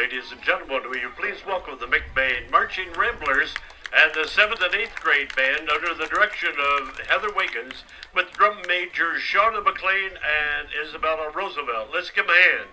ladies and gentlemen, will you please welcome the McBain Marching Ramblers and the 7th and 8th grade band under the direction of Heather Wiggins with drum majors Shauna McLain and Isabella Roosevelt. Let's give them a hand.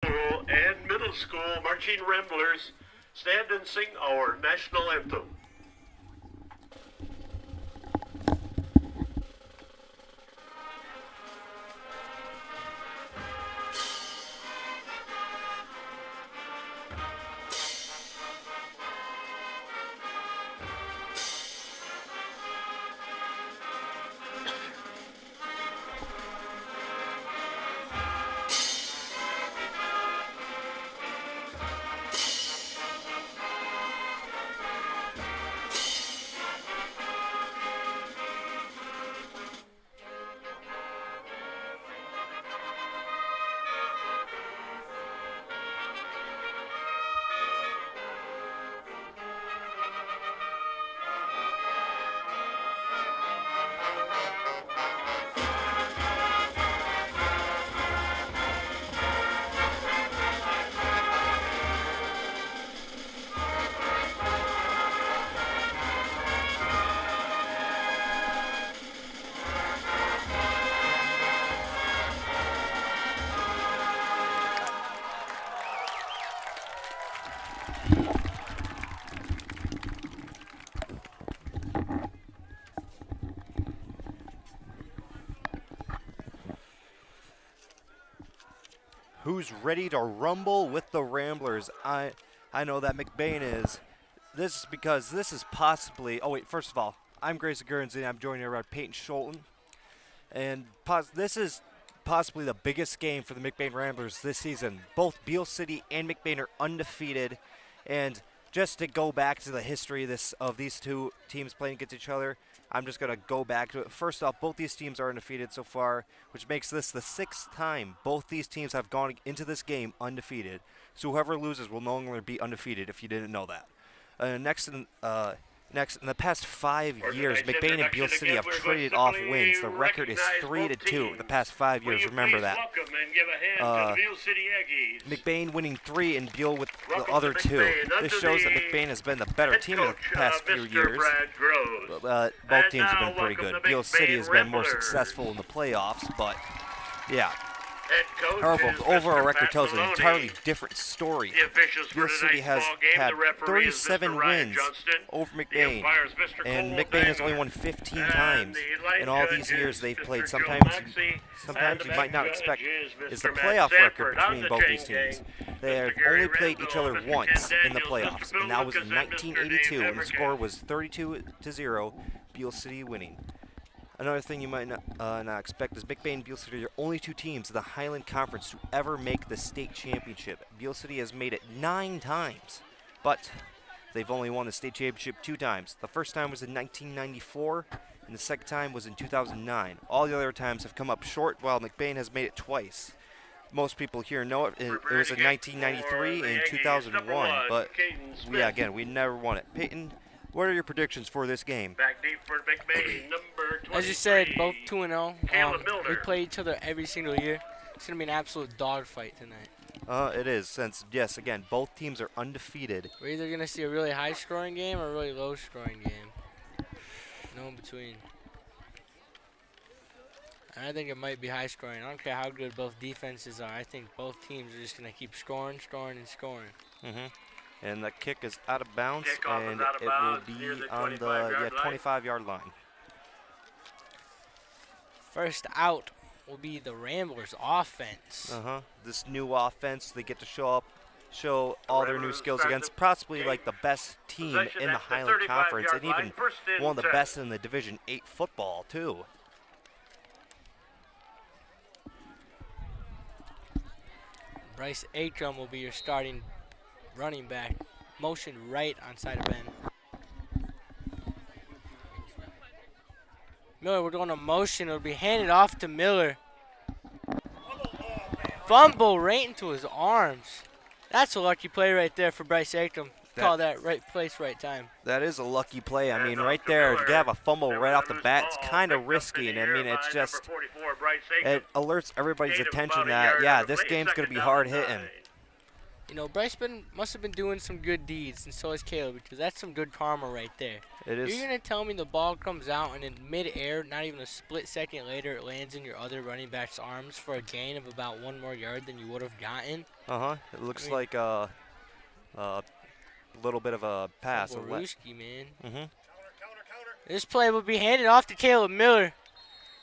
School and middle school marching ramblers stand and sing our national anthem. Who's ready to rumble with the Ramblers? I know that McBain is. This is because this is possibly. Oh wait, first of all, I'm Grayson Guernsey and I'm joined here by Peyton Scholten, and this is possibly the biggest game for the McBain Ramblers this season. Both Beal City and McBain are undefeated, and just to go back to the history of these two teams playing against each other, I'm just going to go back to it. First off, both these teams are undefeated so far, which makes this the 6th time both these teams have gone into this game undefeated. So whoever loses will no longer be undefeated if you didn't know that. Next, in the past 5 years, McBain and Beal City have traded off wins. The record is 3-2 the past 5 years. Remember that. McBain winning 3 and Beal with the other 2. This shows that McBain has been the better team in the past few years. Both teams have been pretty good. Beal City has been more successful in the playoffs, but yeah. However, the overall record tells an entirely different story. Beal City has had 37 wins over McBain, and McBain has only won 15 times in all these years they've played. Sometimes you might not expect is the playoff record between both these teams. They have only played each other once in the playoffs, and that was in 1982, and the score was 32-0, Beal City winning. Another thing you might not expect is McBain and Beal City are the only 2 teams in the Highland Conference to ever make the state championship. Beal City has made it 9 times, but they've only won the state championship 2 times. The first time was in 1994, and the second time was in 2009. All the other times have come up short, while McBain has made it twice. Most people here know it. It was in 1993 and 2001, but again, we never won it. Peyton, what are your predictions for this game? Back deep for McBain, number 23. As you said, both 2-0. We play each other every single year. It's going to be an absolute dogfight tonight. It is, since, yes, again, both teams are undefeated. We're either going to see a really high-scoring game or a really low-scoring game. No in between. And I think it might be high-scoring. I don't care how good both defenses are. I think both teams are just going to keep scoring, and scoring. And the kick is out of bounds, and it will be on the 25-yard line. First out will be the Ramblers offense. This new offense, they get to show all their new skills against possibly like the best team in the Highland Conference, and even one of the best in the Division 8 football too. Bryce Akram will be your starting running back. Motion right on side of Ben. Miller, we're going to motion. It'll be handed off to Miller. Fumble right into his arms. That's a lucky play right there for Bryce Akram. Call that right place, right time. That is a lucky play. I mean, right there, to have a fumble right off the bat, it's kind of risky. And I mean, it's just, it alerts everybody's attention that, yeah, this game's going to be hard hitting. You know, Bryce must have been doing some good deeds, and so is Caleb, because that's some good karma right there. It is. You're going to tell me the ball comes out, and in mid-air, not even a split second later, it lands in your other running back's arms for a gain of about 1 more yard than you would have gotten? Uh-huh. It looks like a little bit of a pass. Borusky, man. Mm-hmm. This play will be handed off to Caleb Miller,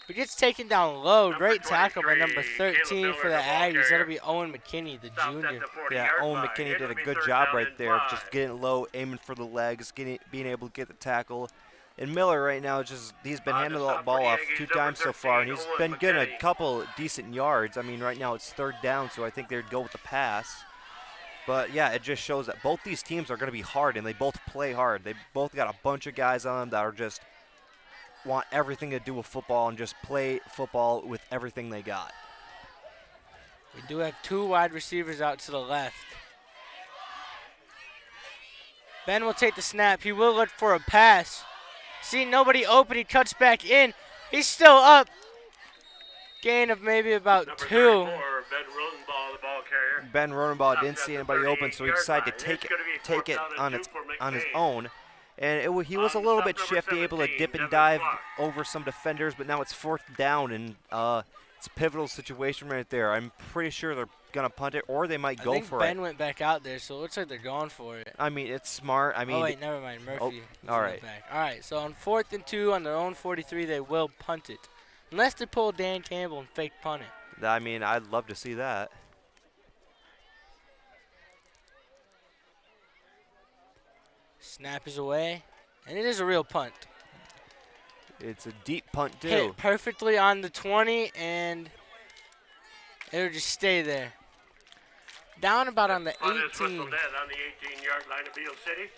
who gets taken down low. Great tackle by number 13 for the Aggies. That'll be Owen McKinney, the junior. Yeah, Owen McKinney did a good job right there, just getting low, aiming for the legs, being able to get the tackle. And Miller right now, he's been handing the ball off 2 times so far, and he's been getting a couple decent yards. I mean, right now it's 3rd down, so I think they'd go with the pass. But, yeah, it just shows that both these teams are going to be hard, and they both play hard. They both got a bunch of guys on them that are just want everything to do with football and just play football with everything they got. We do have 2 wide receivers out to the left. Ben will take the snap. He will look for a pass. See nobody open. He cuts back in. He's still up. Gain of maybe about 2. Ben Rodenbaugh didn't see anybody open, so he decided to take it on his own. And he was a little bit shifty, able to dip and dive over some defenders, but now it's 4th down, and it's a pivotal situation right there. I'm pretty sure they're going to punt it, or they might go for it. Ben went back out there, so it looks like they're going for it. I mean, it's smart. I mean, oh, wait, never mind. Murphy. All right. Back. All right, so on 4th and 2 on their own 43, they will punt it. Unless they pull Dan Campbell and fake punt it. I mean, I'd love to see that. Snap is away, and it is a real punt. It's a deep punt, too. Hit perfectly on the 20, and it'll just stay there. Down about on the 18. On the 18-yard line of Beal City.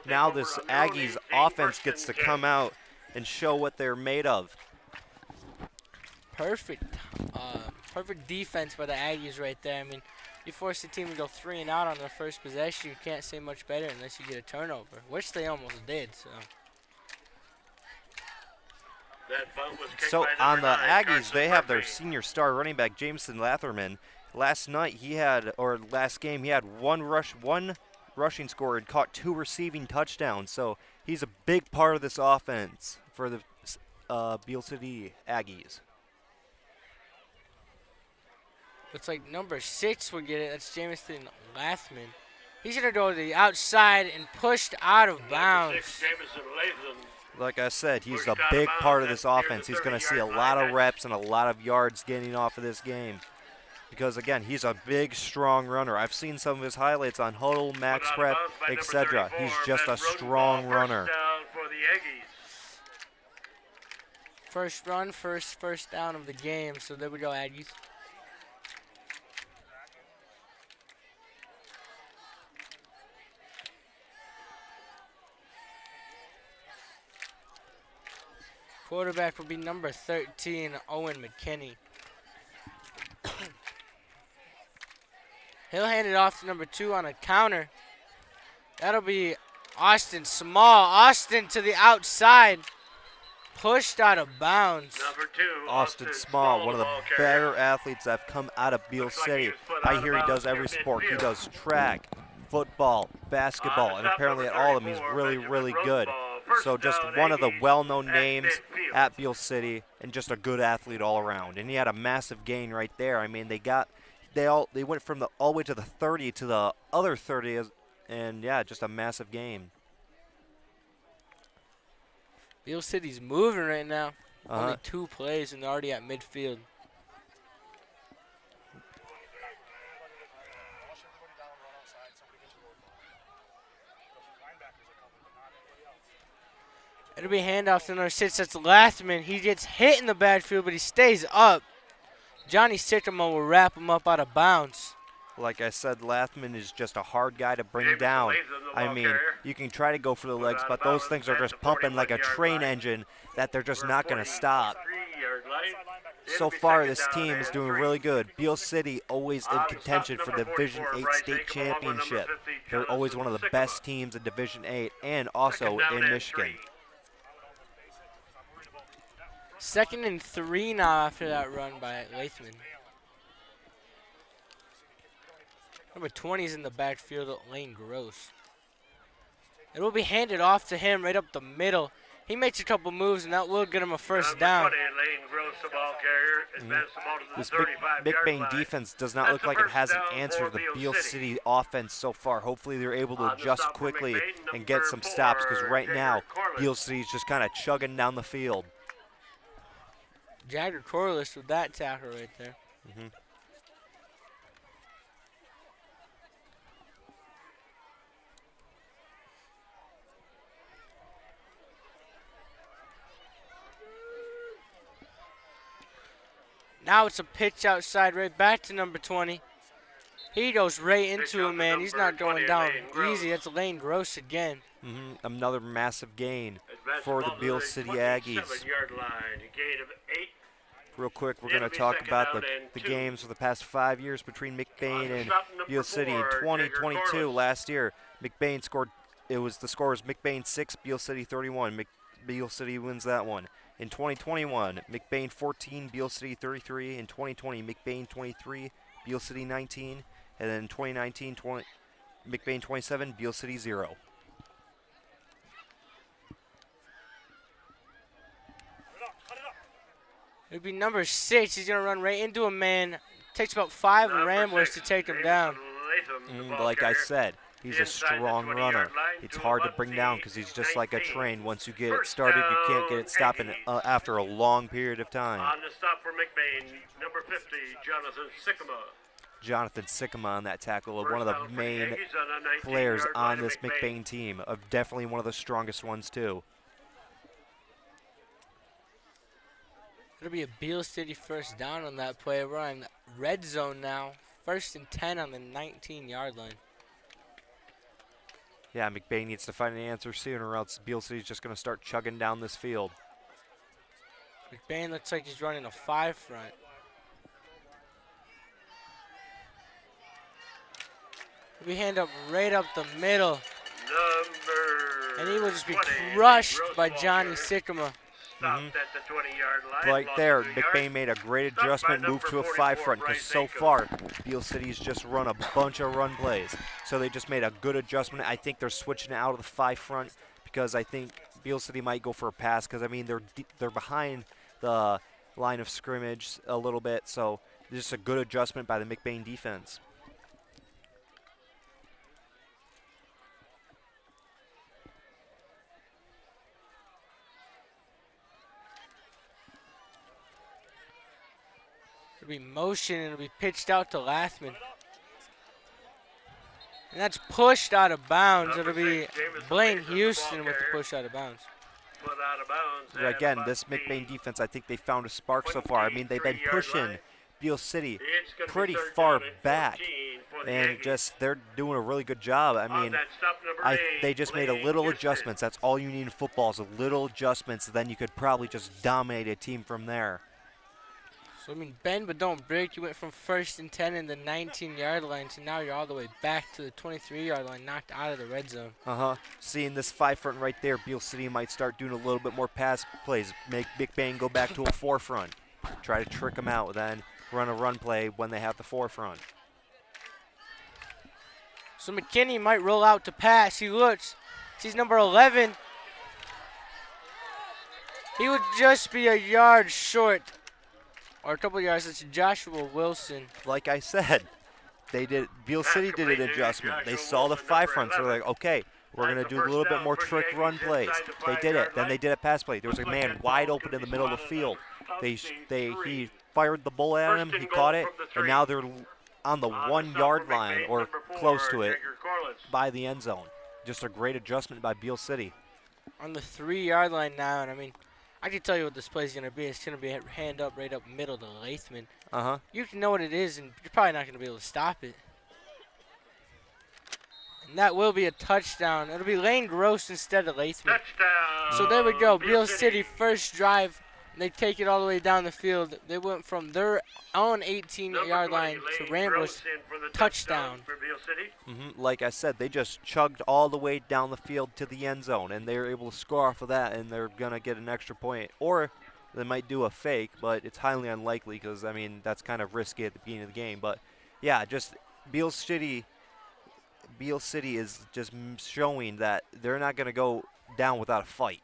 Now this Aggies offense gets to come out and show what they're made of. Perfect defense by the Aggies right there. I mean, you force the team to go 3 and out on their first possession, you can't say much better unless you get a turnover, which they almost did. So on the Aggies, they have their senior star running back, Jameson Latherman. Last game, he had one rushing score and caught 2 receiving touchdowns. So he's a big part of this offense for the Beal City Aggies. Looks like number 6 will get it. That's Jameson Lathman. He's going to go to the outside and pushed out of bounds. Like I said, he's a big part of this offense. He's going to see a lot of reps and a lot of yards getting off of this game. Because, again, he's a big, strong runner. I've seen some of his highlights on Huddle, Max Prep, etc. He's just a strong runner. First run, first down of the game. So there we go, Aggies. Quarterback will be number 13, Owen McKinney. He'll hand it off to number 2 on a counter. That'll be Austin Small. Austin to the outside. Pushed out of bounds. Number 2, Austin Small, one of the better athletes that have come out of Beal City. I hear he does every sport. He does track, football, basketball, and apparently at all of them he's really, really good. So just one of the well-known names at Beal City, and just a good athlete all around. And he had a massive gain right there. I mean, they went from all the way to the 30 to the other 30, and yeah, just a massive gain. Beal City's moving right now. Only 2 plays, and they're already at midfield. It'll be handoff to number 6. That's Lathman. He gets hit in the backfield, but he stays up. Johnny Sycamore will wrap him up out of bounds. Like I said, Lathman is just a hard guy to bring down. I mean, you can try to go for the legs, but those things are just pumping like a train engine that they're just not going to stop. So far, this team is doing really good. Beal City always in contention for the Division 8 state championship. They're always one of the best teams in Division 8 and also in Michigan. 2nd and 3 now after that run by Lathman. Number 20 is in the backfield, Lane Gross. It will be handed off to him right up the middle. He makes a couple moves, and that will get him a first down. 20, Lane Gross, the ball carrier, this McBain defense does not look like it has an answer to the Beal City offense so far. Hopefully they're able to adjust quickly and get some stops, because right now Beal City is just kind of chugging down the field. Jagger Corliss with that tackle right there. Now it's a pitch outside, right back to number 20. He goes right into him, man. He's not going down easy. That's Lane Gross again. Another massive gain for the Beal City Aggies. Real quick, we're going to talk about the games for the past 5 years between McBain and Beal City. In 2022, last year, McBain scored. The score was McBain 6, Beal City 31. Beal City wins that one. In 2021, McBain 14, Beal City 33. In 2020, McBain 23, Beal City 19. And then in 2019, McBain 27, Beal City 0. It'll be number 6. He's going to run right into a man. Takes about 5 Ramblers to take him down. Like I said, he's a strong runner. It's hard to bring down because he's just like a train. Once you get it started, you can't get it stopping after a long period of time. On the stop for McBain, number 50, Jonathan Sycamore. Jonathan Sycamore on that tackle, one of the main players on this McBain team. Definitely one of the strongest ones, too. It'll be a Beal City first down on that play. We're on red zone now. 1st and 10 on the 19-yard line. Yeah, McBain needs to find an answer soon, or else Beal City's just going to start chugging down this field. McBain looks like he's running a 5 front. We hand up right up the middle. And he will just be crushed by Johnny Sycamore. At the 20-yard line. Right there, McBain made a great adjustment, moved to a 5 front, because so far, Beal City's just run a bunch of run plays. So they just made a good adjustment. I think they're switching out of the 5 front because I think Beal City might go for a pass, because, I mean, they're behind the line of scrimmage a little bit. So just a good adjustment by the McBain defense. It'll be motion and it'll be pitched out to Lathman. And that's pushed out of bounds. It'll be Blaine Houston with the push out of bounds. Again, this McBain defense, I think they found a spark so far. I mean, they've been pushing Beal City pretty far back. And just, they're doing a really good job. I mean, they just made a little adjustments. That's all you need in football is a little adjustments. Then you could probably just dominate a team from there. So, I mean, bend but don't break. You went from 1st and 10 in the 19-yard line to now you're all the way back to the 23-yard line, knocked out of the red zone. Seeing this 5 front right there, Beal City might start doing a little bit more pass plays. Make McBain go back to a 4 front. Try to trick them out, then run a run play when they have the 4 front. So McKinney might roll out to pass. He looks. He's number 11. He would just be a yard short. Or a couple of yards. It's Joshua Wilson. Like I said, Beal City did an adjustment. They saw the 5 front, so they're like, okay, we're going to do a little bit more trick run plays. They did it. Then they did a pass play. There was a man wide open in the middle of the field. He fired the bull at him. He caught it, and now they're on the 1-yard line or close to it by the end zone. Just a great adjustment by Beal City. On the 3-yard line now, and I mean, I can tell you what this play is going to be. It's going to be a hand up right up middle to Lathman. You can know what it is, and you're probably not going to be able to stop it. And that will be a touchdown. It'll be Lane Gross instead of Lathman. Touchdown. So there we go. Beal City first drive. They take it all the way down the field. They went from their own 18-yard line to Ramblers. Touchdown. Like I said, they just chugged all the way down the field to the end zone, and they were able to score off of that, and they're going to get an extra point. Or they might do a fake, but it's highly unlikely because, I mean, that's kind of risky at the beginning of the game. But, yeah, just Beal City is just showing that they're not going to go down without a fight.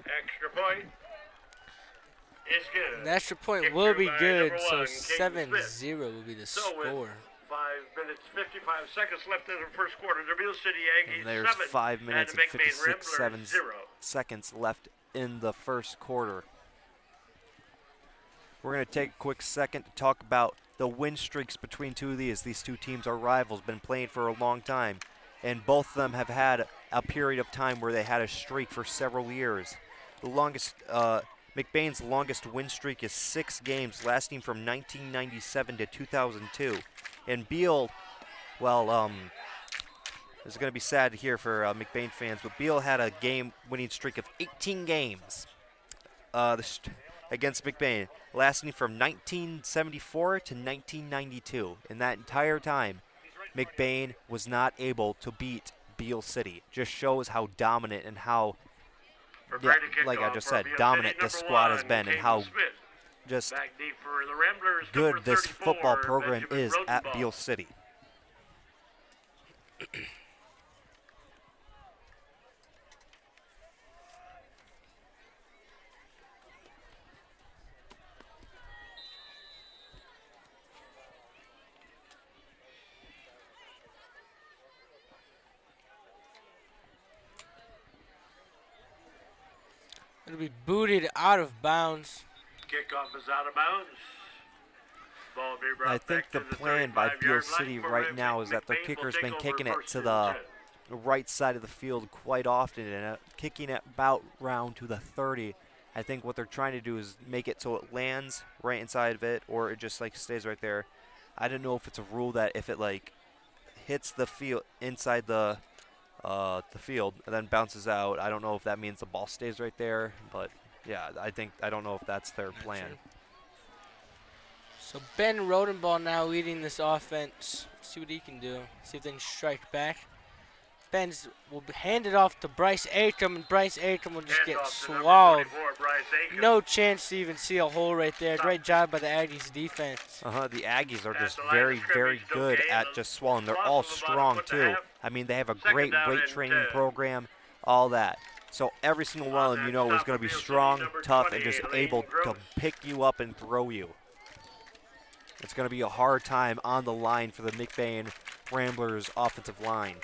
Extra point is good. The extra point Kicked will through be by good, number so one, King 7-0 will be the So with score. 5 minutes, 55 seconds left in the first quarter. The Beal City Aggies And there's 7 5 minutes and and the McBain 56 Ramblers 0. seconds left in the first quarter. We're going to take a quick second to talk about the win streaks between two of these. These two teams are rivals, been playing for a long time, and both of them have had a period of time where they had a streak for several years. The longest, McBain's longest win streak is 6 games, lasting from 1997 to 2002. And Beal, well, this is going to be sad to hear for McBain fans, but Beal had a game-winning streak of 18 games against McBain, lasting from 1974 to 1992. In that entire time, McBain was not able to beat Beal City. Just shows how dominant and how, like I just said, dominant this squad has been and how just good this football program is at Beal City. It'll be booted out of bounds. Kickoff is out of bounds. Ball be brought I think back the to the plan by 35-yard Beal line City for right now is that their McBain kicker's will been take kicking over it to first the and 10. right side of the field quite often and kicking it about round to the 30. I think what they're trying to do is make it so it lands right inside of it, or it just like stays right there. I don't know if it's a rule that if it like hits the field inside the field and then bounces out, I don't know if that means the ball stays right there, but yeah, I don't know if that's their plan. So Ben Rodenball now leading this offense. See what he can do. See if they can strike back. Ben's will hand it off to Bryce Akam, and Bryce Akam will just get swallowed. No chance to even see a hole right there. Great job by the Aggies defense. The Aggies are just very, very good at just swallowing. They're all strong too. I mean, they have a great weight training program, all that. So every single one of them, you know, is going to be strong, tough, and just able to pick you up and throw you. It's going to be a hard time on the line for the McBain Ramblers offensive line.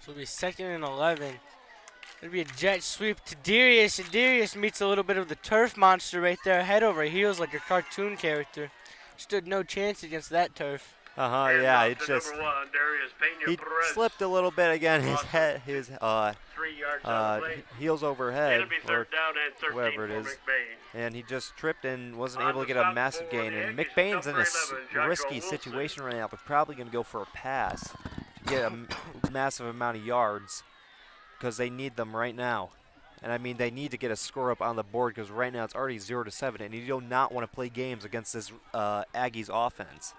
So it'll be 2nd and 11. It'll be a jet sweep to Darius, and Darius meets a little bit of the turf monster right there, head over heels like a cartoon character. Stood no chance against that turf. Yeah, it's just he slipped a little bit again. His heels over head, or whatever it is, and he just tripped and wasn't able to get a massive gain. And McBain's in a risky situation right now. They're probably going to go for a pass to get a massive amount of yards because they need them right now. And I mean, they need to get a score up on the board because right now it's already 0-7, and you do not want to play games against this Aggies offense.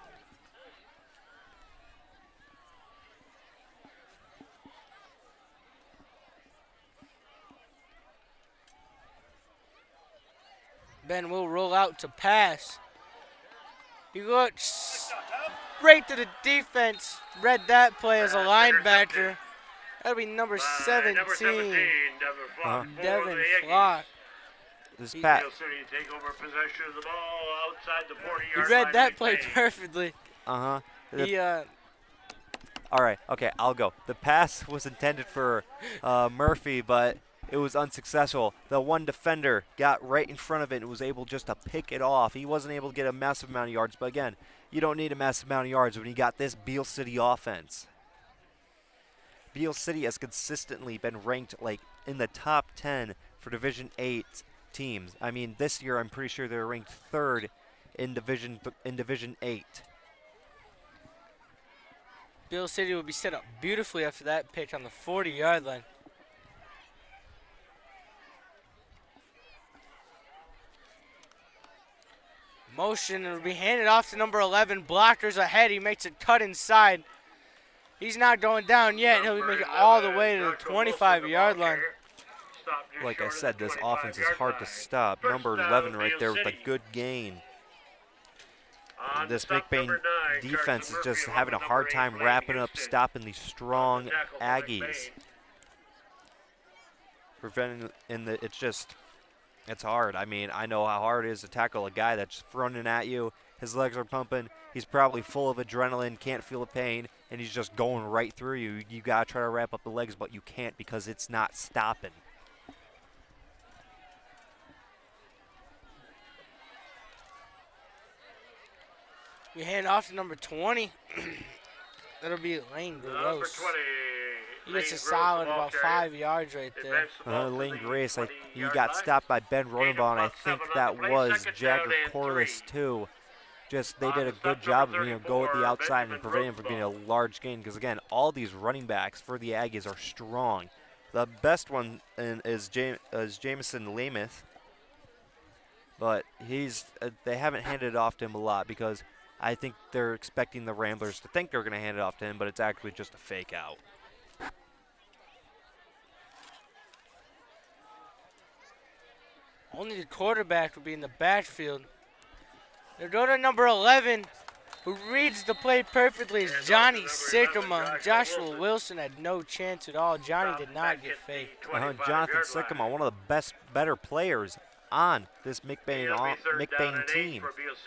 Ben will roll out to pass. He looks right to the defense. Read that play as a linebacker. That'll be number 17. Devin Flock. This Pat. He read that play perfectly. All right, okay, I'll go. The pass was intended for Murphy, but it was unsuccessful. The one defender got right in front of it and was able just to pick it off. He wasn't able to get a massive amount of yards, but again, you don't need a massive amount of yards when you got this Beal City offense. Beal City has consistently been ranked like in the top 10 for Division 8 teams. I mean, this year I'm pretty sure they're ranked 3rd in Division 8. Beal City will be set up beautifully after that pitch on the 40-yard line. Motion, and will be handed off to number 11. Blockers ahead. He makes a cut inside. He's not going down yet. He'll be making all the way to the 25-yard line. Like I said, this offense is hard to stop. Number 11 right there with a good gain. And this McBain defense is just having a hard time wrapping up, stopping these strong Aggies. Preventing it's hard. I mean, I know how hard it is to tackle a guy that's running at you. His legs are pumping. He's probably full of adrenaline, can't feel the pain, and he's just going right through you. You got to try to wrap up the legs, but you can't because it's not stopping. We hand off to number 20. That'll be Lane Gross. He gets a solid about 5 yards right there. Lane Grace, he got stopped by Ben Rodenbaugh, and I think that was Jagger Corliss too. They did a good job of go at the outside and prevent him from being a large gain. Because again, all these running backs for the Aggies are strong. The best one is Jamison Lameth, but they haven't handed it off to him a lot because I think they're expecting the Ramblers to think they're going to hand it off to him, but it's actually just a fake out. Only the quarterback will be in the backfield. They'll go to number 11, who reads the play perfectly, is Johnny Sycamore. Joshua Wilson had no chance at all. Johnny did not get faked. Jonathan Sycamore, one of the better players on this McBain team.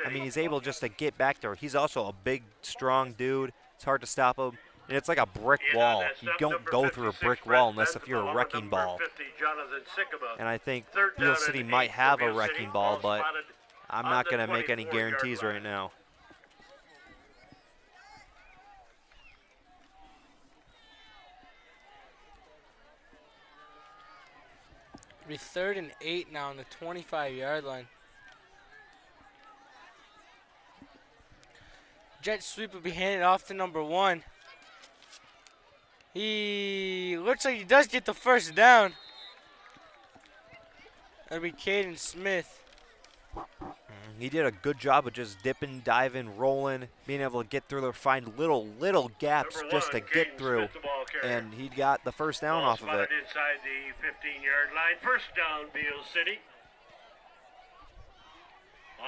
I mean, he's able just to get back there. He's also a big, strong dude. It's hard to stop him. And it's like a brick wall. You don't go through a brick wall unless if you're a wrecking ball. And I think Beal City might have a wrecking ball, but I'm not going to make any guarantees right now. It'll be 3rd and 8 now on the 25-yard line. Jet sweep will be handed off to number 1. He looks like he does get the first down. That'll be Caden Smith. He did a good job of just dipping, diving, rolling, being able to get through there, find little gaps just to get through. And he got the first down off of it. Inside the 15-yard line. First down, Beal City.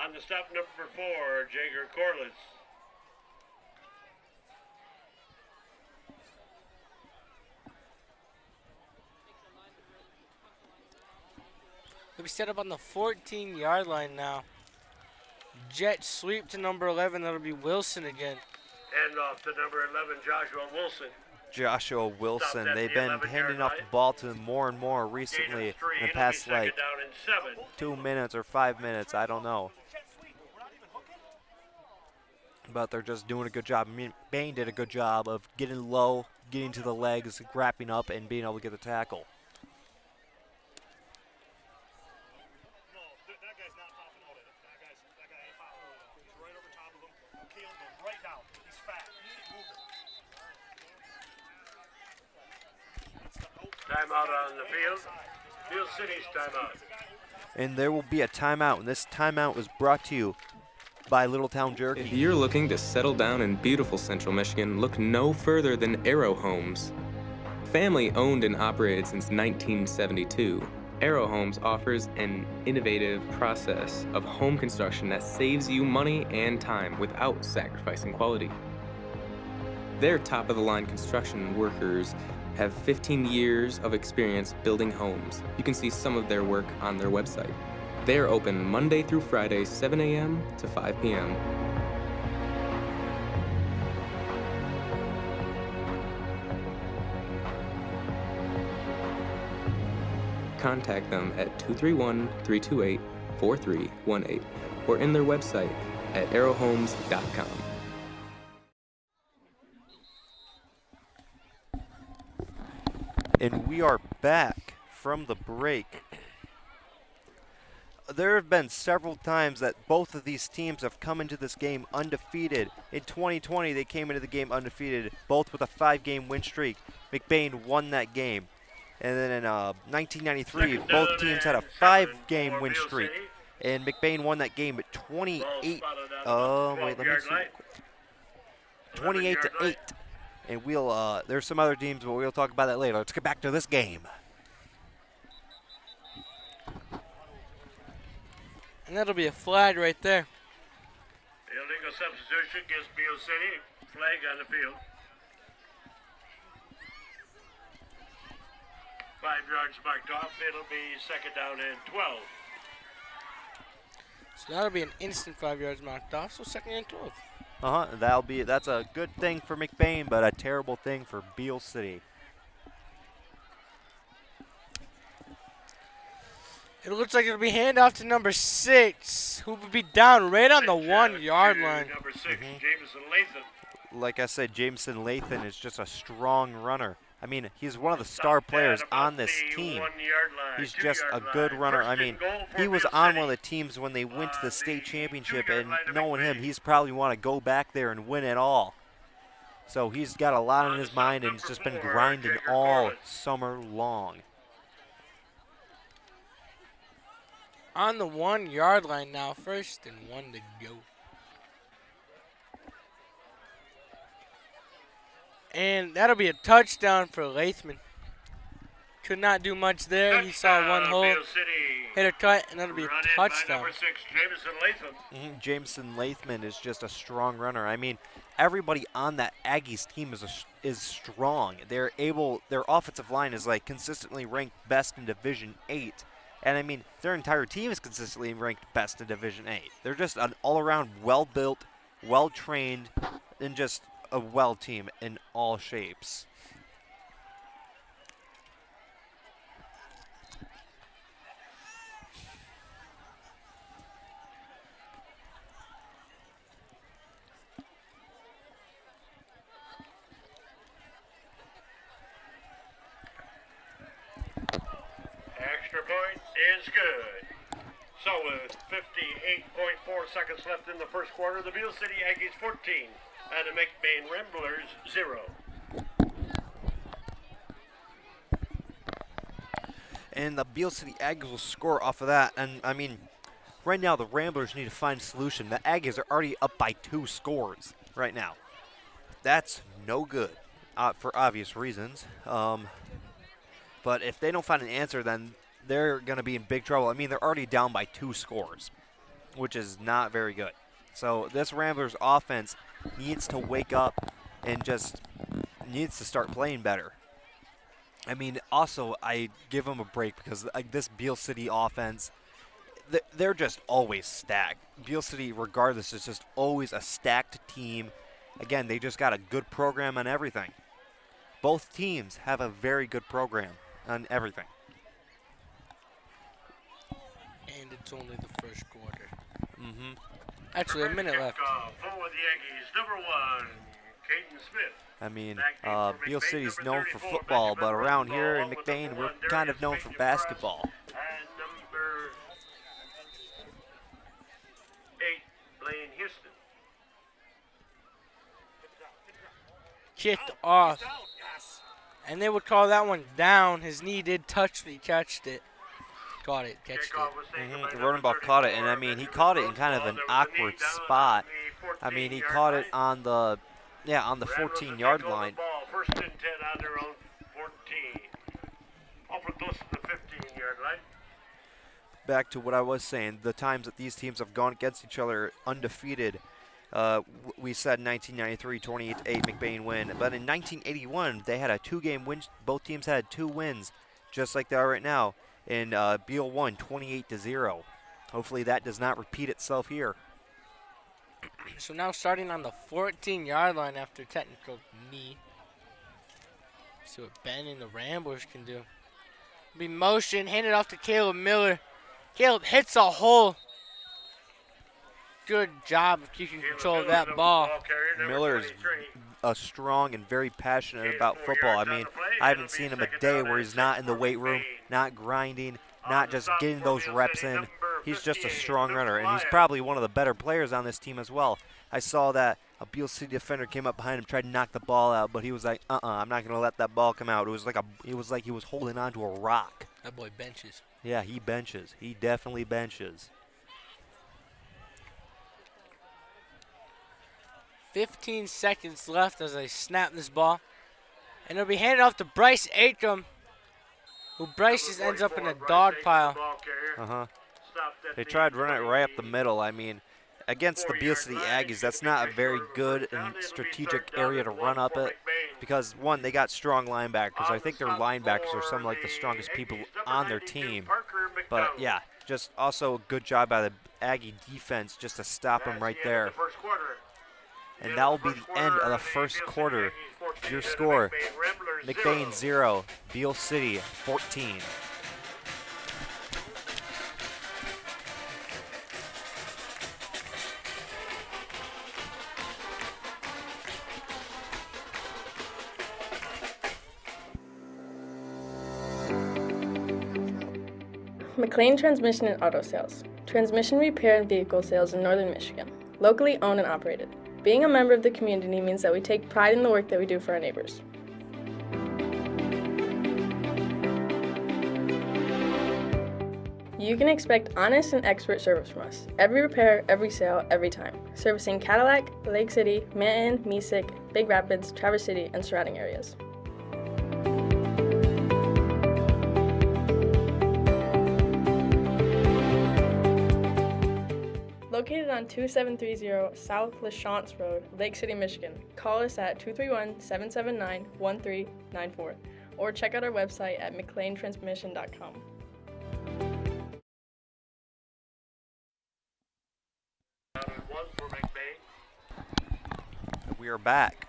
On the stop, number 4, Jagger Corliss. He'll be set up on the 14-yard line now. Jet sweep to number 11. That'll be Wilson again. And off to number 11, Joshua Wilson. Joshua Wilson. They've been handing off the ball to him more and more recently in the past, like, 2 minutes or 5 minutes. I don't know. But they're just doing a good job. I mean, Bain did a good job of getting low, getting to the legs, wrapping up, and being able to get the tackle. Timeout on the field. Beal City's timeout. And there will be a timeout, and this timeout was brought to you by Littletown Jerky. If you're looking to settle down in beautiful Central Michigan, look no further than Arrow Homes. Family owned and operated since 1972, Arrow Homes offers an innovative process of home construction that saves you money and time without sacrificing quality. Their top-of-the-line construction workers have 15 years of experience building homes. You can see some of their work on their website. They are open Monday through Friday, 7 a.m. to 5 p.m. Contact them at 231-328-4318 or in their website at arrowhomes.com. And we are back from the break. There have been several times that both of these teams have come into this game undefeated. In 2020, they came into the game undefeated, both with a 5-game win streak. McBain won that game. And then in 1993, both teams had a 5-game win streak. And McBain won that game at 28. 28-8. And there's some other teams, but we'll talk about that later. Let's get back to this game. And that'll be a flag right there. Illegal substitution gives Beal City flag on the field. 5 yards marked off. It'll be second down and 12. So that'll be an instant 5 yards marked off. So second and 12. That's a good thing for McBain, but a terrible thing for Beal City. It looks like it'll be handoff to number 6, who will be down right on the 1 yard line. Number 6, Jameson Lathan. Like I said, Jameson Lathan is just a strong runner. I mean, he's one of the star players on this team. He's just a good runner. I mean, he was on one of the teams when they went to the state championship, and knowing him, he's probably want to go back there and win it all. So he's got a lot on his mind, and he's just been grinding all summer long. On the 1 yard line now, first and 1 to go. And that'll be a touchdown for Lathman. Could not do much there. He saw one hole, hit a cut, and that'll be a touchdown. Number 6, Jameson Lathan. Jameson Lathman is just a strong runner. I mean, everybody on that Aggies team is strong. Their offensive line is like consistently ranked best in Division 8. And I mean, their entire team is consistently ranked best in Division 8. They're just an all-around, well-built, well-trained, and just a well team in all shapes. Extra point is good. So with 58.4 seconds left in the first quarter, the Beal City Aggies 14 and the McBain Ramblers 0. And the Beal City Aggies will score off of that. And I mean, right now the Ramblers need to find a solution. The Aggies are already up by 2 scores right now. That's no good for obvious reasons. But if they don't find an answer, then they're going to be in big trouble. I mean, they're already down by 2 scores, which is not very good. So this Ramblers offense needs to wake up and just needs to start playing better. I mean, also, I give them a break because this Beal City offense, they're just always stacked. Beal City, regardless, is just always a stacked team. Again, they just got a good program on everything. Both teams have a very good program on everything. And it's only the first quarter. Actually, a minute left. For the Aggies, number 1, Caden Smith. I mean, Beal City's known for football, but around here in McBain, we're kind of known for basketball. And number 8, Blaine Houston. Kicked off. And they would call that one down. His knee did touch, but he catched it. Caught it, catched it. The running back caught it, and I mean, he caught it in kind of an awkward spot. I mean, he caught it on the 14-yard line. First and 10 on their own 14. Over close to the 15-yard line. Back to what I was saying, the times that these teams have gone against each other undefeated. We said 1993, 28-8 McBain win. But in 1981, they had a 2-game win. Both teams had 2 wins, just like they are right now. And Beal won 28-0. Hopefully that does not repeat itself here. So now starting on the 14-yard line after technical knee. See what Ben and the Ramblers can do. Be motion, handed off to Caleb Miller. Caleb hits a hole. Good job of keeping control of that ball. Miller is strong and very passionate about football. I mean, I haven't seen him a day where he's not in the weight room, not grinding, not just getting those reps in. He's just a strong runner, and he's probably one of the better players on this team as well. I saw that a Beal City defender came up behind him, tried to knock the ball out, but he was like, I'm not going to let that ball come out. It was like he was holding on to a rock. That boy benches. Yeah, he benches. He definitely benches. 15 seconds left as I snap this ball. And it'll be handed off to Bryce Akam, who Bryce just ends up in a dog pile. They tried to run it right up the middle. I mean, against the Beal City Aggies, that's not a very good and strategic area to run up it. Because, one, they got strong linebackers. I think their linebackers are some of like the strongest people on their team. But, yeah, just also a good job by the Aggie defense just to stop them right there. And that will be the end of the first quarter. Your score, McBain 0, Beal City 14. McLain Transmission and Auto Sales. Transmission repair and vehicle sales in Northern Michigan. Locally owned and operated. Being a member of the community means that we take pride in the work that we do for our neighbors. You can expect honest and expert service from us. Every repair, every sale, every time. Servicing Cadillac, Lake City, Manton, Mesick, Big Rapids, Traverse City, and surrounding areas. Located on 2730 South LaChance Road, Lake City, Michigan. Call us at 231-779-1394 or check out our website at McLainTransmission.com. We are back.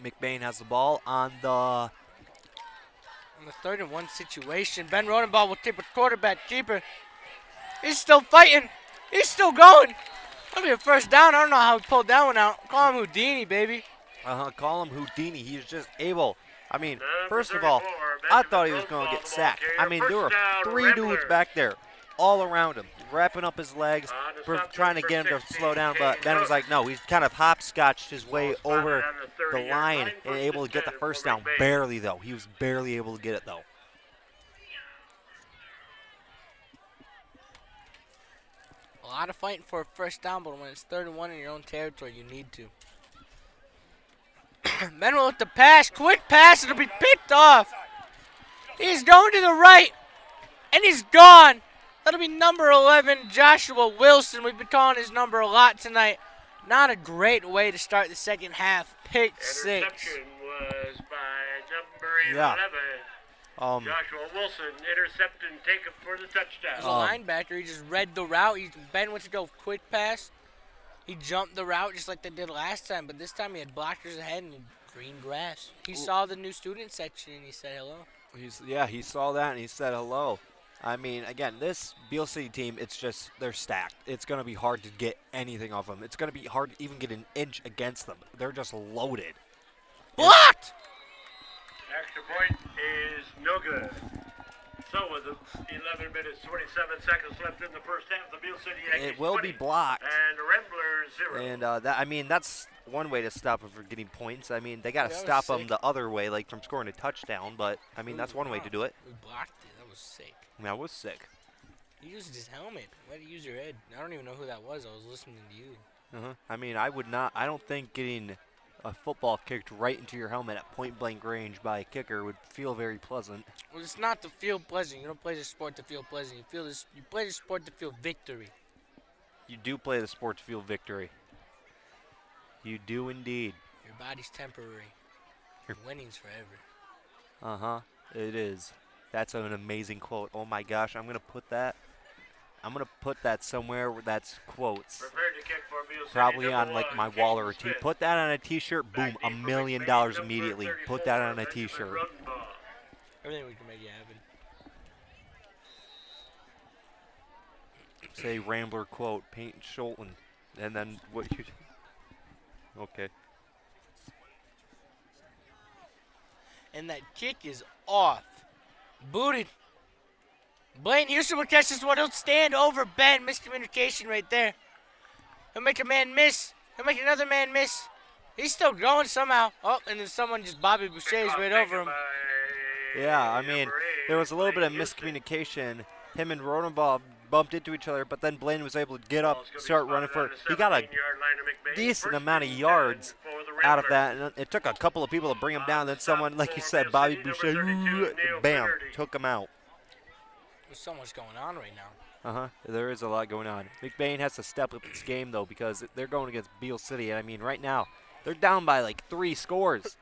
McBain has the ball on the 3rd and 1 situation. Ben Rodenbaugh will tip a quarterback keeper. He's still fighting. He's still going. That'll be a first down. I don't know how he pulled that one out. Call him Houdini, baby. Call him Houdini. He's just able. I mean, first of all, I thought he was going to get sacked. I mean, there were 3 dudes back there all around him, wrapping up his legs, trying to get him to slow down. But Ben was like, no, he's kind of hopscotched his way over the line and able to get the first down. Barely, though. He was barely able to get it, though. A lot of fighting for a first down, but when it's 3rd and 1 in your own territory, you need to. Ben will look to pass. Quick pass. It'll be picked off. He's going to the right, and he's gone. That'll be number 11, Joshua Wilson. We've been calling his number a lot tonight. Not a great way to start the second half. Pick 6. Interception was by number 11. Yeah. Joshua Wilson intercepted and taken for the touchdown. As a linebacker, he just read the route. Ben went to go quick pass. He jumped the route just like they did last time, but this time he had blockers ahead and green grass. He saw the new student section and he said hello. He saw that and he said hello. I mean, again, this Beal City team, it's just, they're stacked. It's going to be hard to get anything off them. It's going to be hard to even get an inch against them. They're just loaded. Blocked! Extra point is no good. So with 11 minutes, 27 seconds left in the first half, the Beal City Aggies It will 20, be blocked. And Ramblers 0. And, I mean, that's one way to stop them from getting points. I mean, they got to stop them the other way, like from scoring a touchdown. But, I mean, that's one way to do it. We blocked it. That was sick. That was sick. He used his helmet. Why did you use your head? I don't even know who that was. I was listening to you. I mean, I don't think getting a football kicked right into your helmet at point-blank range by a kicker would feel very pleasant. Well, it's not to feel pleasant. You don't play the sport to feel pleasant. You play the sport to feel victory. You do play the sport to feel victory. You do indeed. Your body's temporary. Your winning's forever. It is. That's an amazing quote. Oh my gosh, I'm gonna put that somewhere where that's quotes. Probably on like my wall or a t. Put that on a T-shirt. Boom, $1 million immediately. Put that on a T-shirt. Everything we can make it happen. Say Rambler quote, Peyton Schulten, and then what you. Okay. And that kick is off. Booted. Blaine Houston will catch this one. He'll stand over Ben. Miscommunication right there. He'll make a man miss. He'll make another man miss. He's still going somehow. Oh, and then someone just Bobby Boucher's right over him. Yeah, I mean, there was a little bit of miscommunication. Him and Rodenbaugh bumped into each other, but then Blaine was able to get up, start running for it. He got a decent amount of yards out of that, and it took a couple of people to bring him down. Then someone, like you said, Bobby Boucher, bam, took him out. There's so much going on right now. There is a lot going on. McBain has to step up this game, though, because they're going against Beal City. And I mean, right now, they're down by like 3 scores,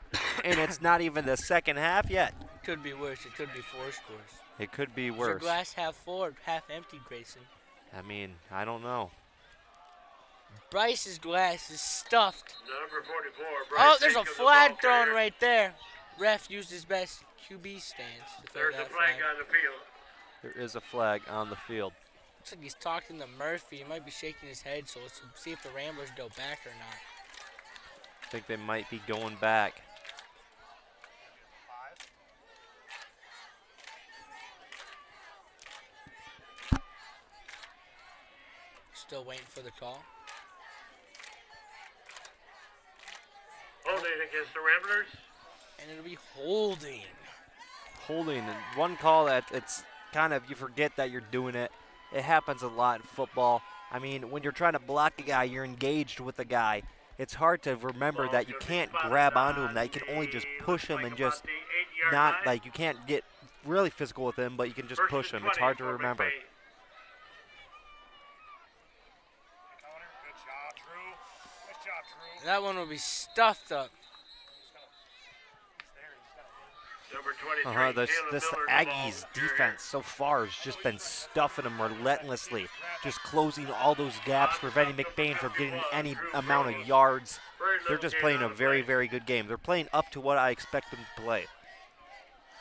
and it's not even the second half yet. It could be worse. It could be 4 scores. It could be Is worse. your glass half full or half empty, Grayson? I mean, I don't know. Bryce's glass is stuffed. Number 44, Bryce. Oh, there's a flag thrown right there. Ref used his best QB stance to throw There's a that flag on the field. There is a flag on the field. Looks like he's talking to Murphy. He might be shaking his head, so let's see if the Ramblers go back or not. I think they might be going back. Still waiting for the call. Holding against the Ramblers. And it'll be holding. Holding. And one call that it's kind of, you forget that you're doing it. It happens a lot in football. I mean, when you're trying to block a guy, you're engaged with a guy. It's hard to remember that you can't grab onto him, that you can only just push him and just not, like, you can't get really physical with him, but you can just push him. It's hard to remember. That one will be stuffed up. This Aggies defense so far has just been stuffing them relentlessly, just closing all those gaps, preventing McBain from getting any amount of yards. They're just playing a very, very good game. They're playing up to what I expect them to play.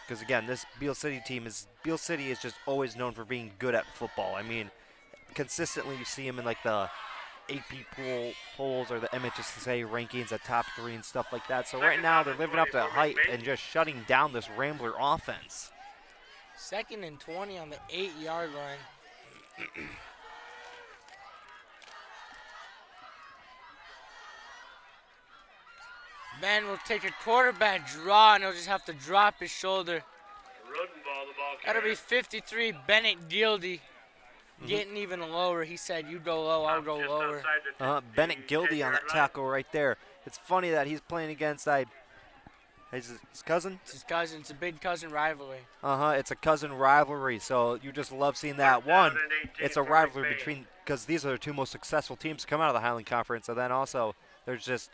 Because again, this Beal City team is just always known for being good at football. I mean, consistently you see them in like the AP polls or the MHSA rankings at top 3 and stuff like that. So right now they're living up to hype and just shutting down this Rambler offense. 2nd and 20 on the 8-yard line. Ben will take a quarterback draw, and he'll just have to drop his shoulder. That'll be 53, Bennett Gildy. Getting even lower. He said, you go low, I'll go lower. Bennett Gildy on that tackle right there. It's funny that he's playing against his cousin? It's his cousin. It's a big cousin rivalry. It's a cousin rivalry, so you just love seeing that. One, it's a rivalry between, because these are the 2 most successful teams to come out of the Highland Conference, and then also there's just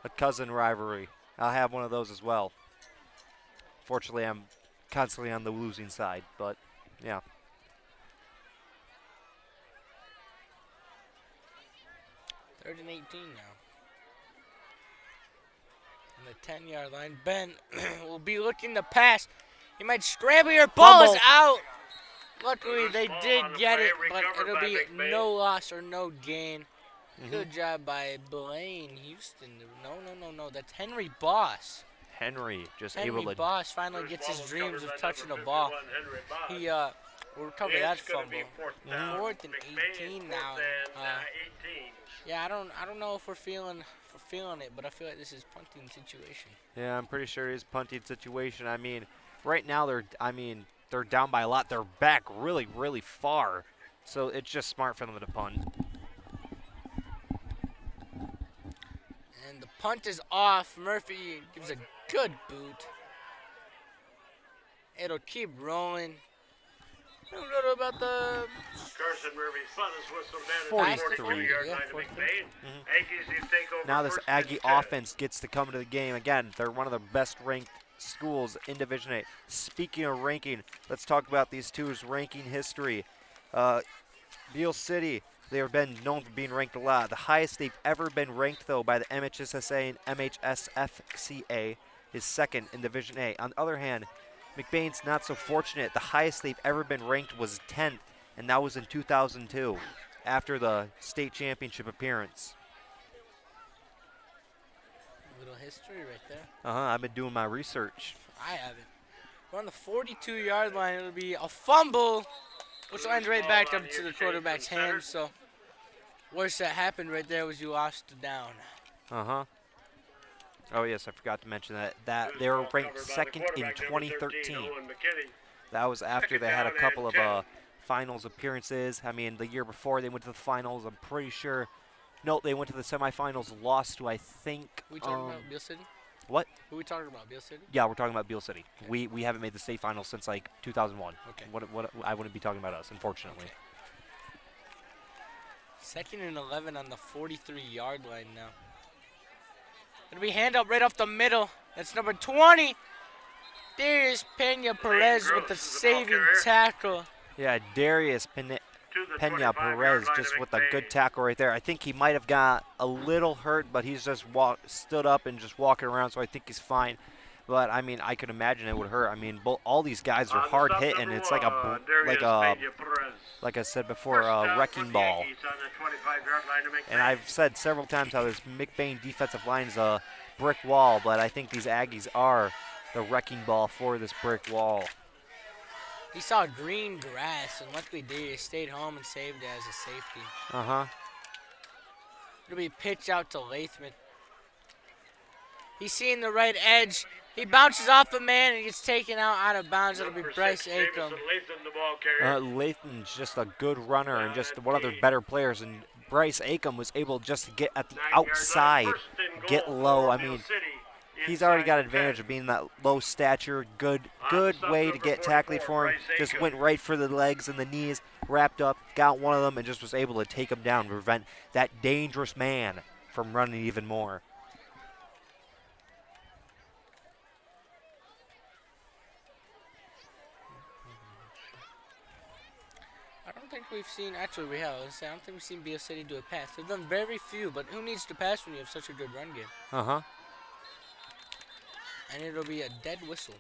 a cousin rivalry. I'll have one of those as well. Fortunately, I'm constantly on the losing side, but yeah. Third and 18 now. On the 10-yard line, Ben will be looking to pass. He might scramble. Your ball is out. Luckily, they did get it, but it'll be no loss or no gain. Good job by Blaine Houston. No. That's Henry Boss. Henry just able to. Boss finally gets his dreams of touching a ball. He will recover that fumble. 4th and 18 now. Yeah, I don't know if we're feeling it, but I feel like this is punting situation. Yeah, I'm pretty sure it is punting situation. I mean, right now they're down by a lot. They're back really, really far, so it's just smart for them to punt. And the punt is off. Murphy gives a good boot. It'll keep rolling. I don't know about the Carson Murphy's fun is whistled down at the 43-yard line to McBain. Aggies take over. Now this Aggie offense gets to come to the game. Again, they're one of the best ranked schools in Division 8. Speaking of ranking, let's talk about these two's ranking history. Beal City, they have been known for being ranked a lot. The highest they've ever been ranked, though, by the MHSSA and MHSFCA is 2nd in Division 8. On the other hand, McBain's not so fortunate. The highest they've ever been ranked was 10th, and that was in 2002, after the state championship appearance. A little history right there. I've been doing my research. I haven't. We're on the 42-yard line. It'll be a fumble, which lands right back up to the quarterback's hands. So, worst that happened right there was you lost the down. Oh, yes, I forgot to mention that they were ranked 2nd in 2013. That was after they had a couple of finals appearances. I mean, the year before they went to the finals, I'm pretty sure. No, they went to the semifinals, lost to, I think. We talking about Beal City? What? Who are we talking about, Beal City? Yeah, we're talking about Beal City. Okay. We haven't made the state finals since like 2001. Okay. What I wouldn't be talking about us, unfortunately. Okay. 2nd and 11 on the 43-yard line now. Gonna be hand up right off the middle. That's number 20. There's Pena Perez with the saving tackle. Yeah, Darius Pena Perez just with a good tackle right there. I think he might have got a little hurt, but he's just stood up and just walking around, so I think he's fine. But I mean, I could imagine it would hurt. I mean, all these guys are hard hit, and it's like like I said before, a wrecking ball. And I've said several times how this McBain defensive line is a brick wall, but I think these Aggies are the wrecking ball for this brick wall. He saw green grass, and luckily Darius stayed home and saved it as a safety. Uh-huh. It'll be a pitch out to Lathman. He's seeing the right edge. He bounces off a man and gets taken out of bounds. It'll be Bryce Acom. Lathan's just a good runner and just one of their better players. And Bryce Acom was able just to get at the outside, get low. I mean, he's already got advantage of being that low stature. Good way to get tackling for him. Just went right for the legs and the knees, wrapped up, got one of them, and just was able to take him down, prevent that dangerous man from running even more. I don't think we've seen, actually we have, I don't think we've seen Beal City do a pass. They've done very few, but who needs to pass when you have such a good run game? Uh-huh. And it'll be a dead whistle.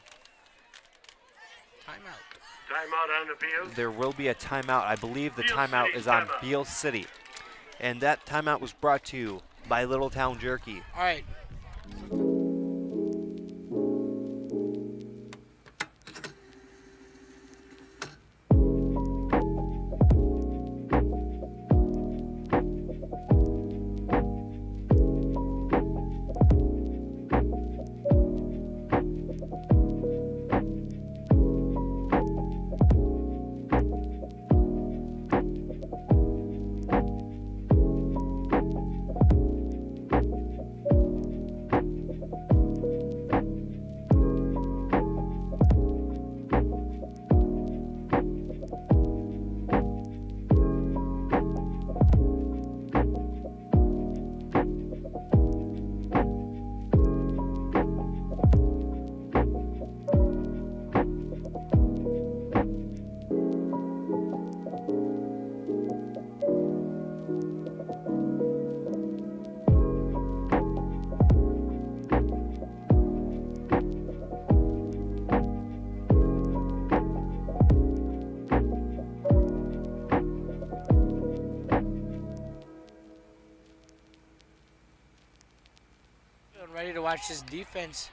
Timeout. Timeout on the field. There will be a timeout. I believe the timeout is on Beal City. And that timeout was brought to you by Littletown Jerky. All right. Ready to watch this defense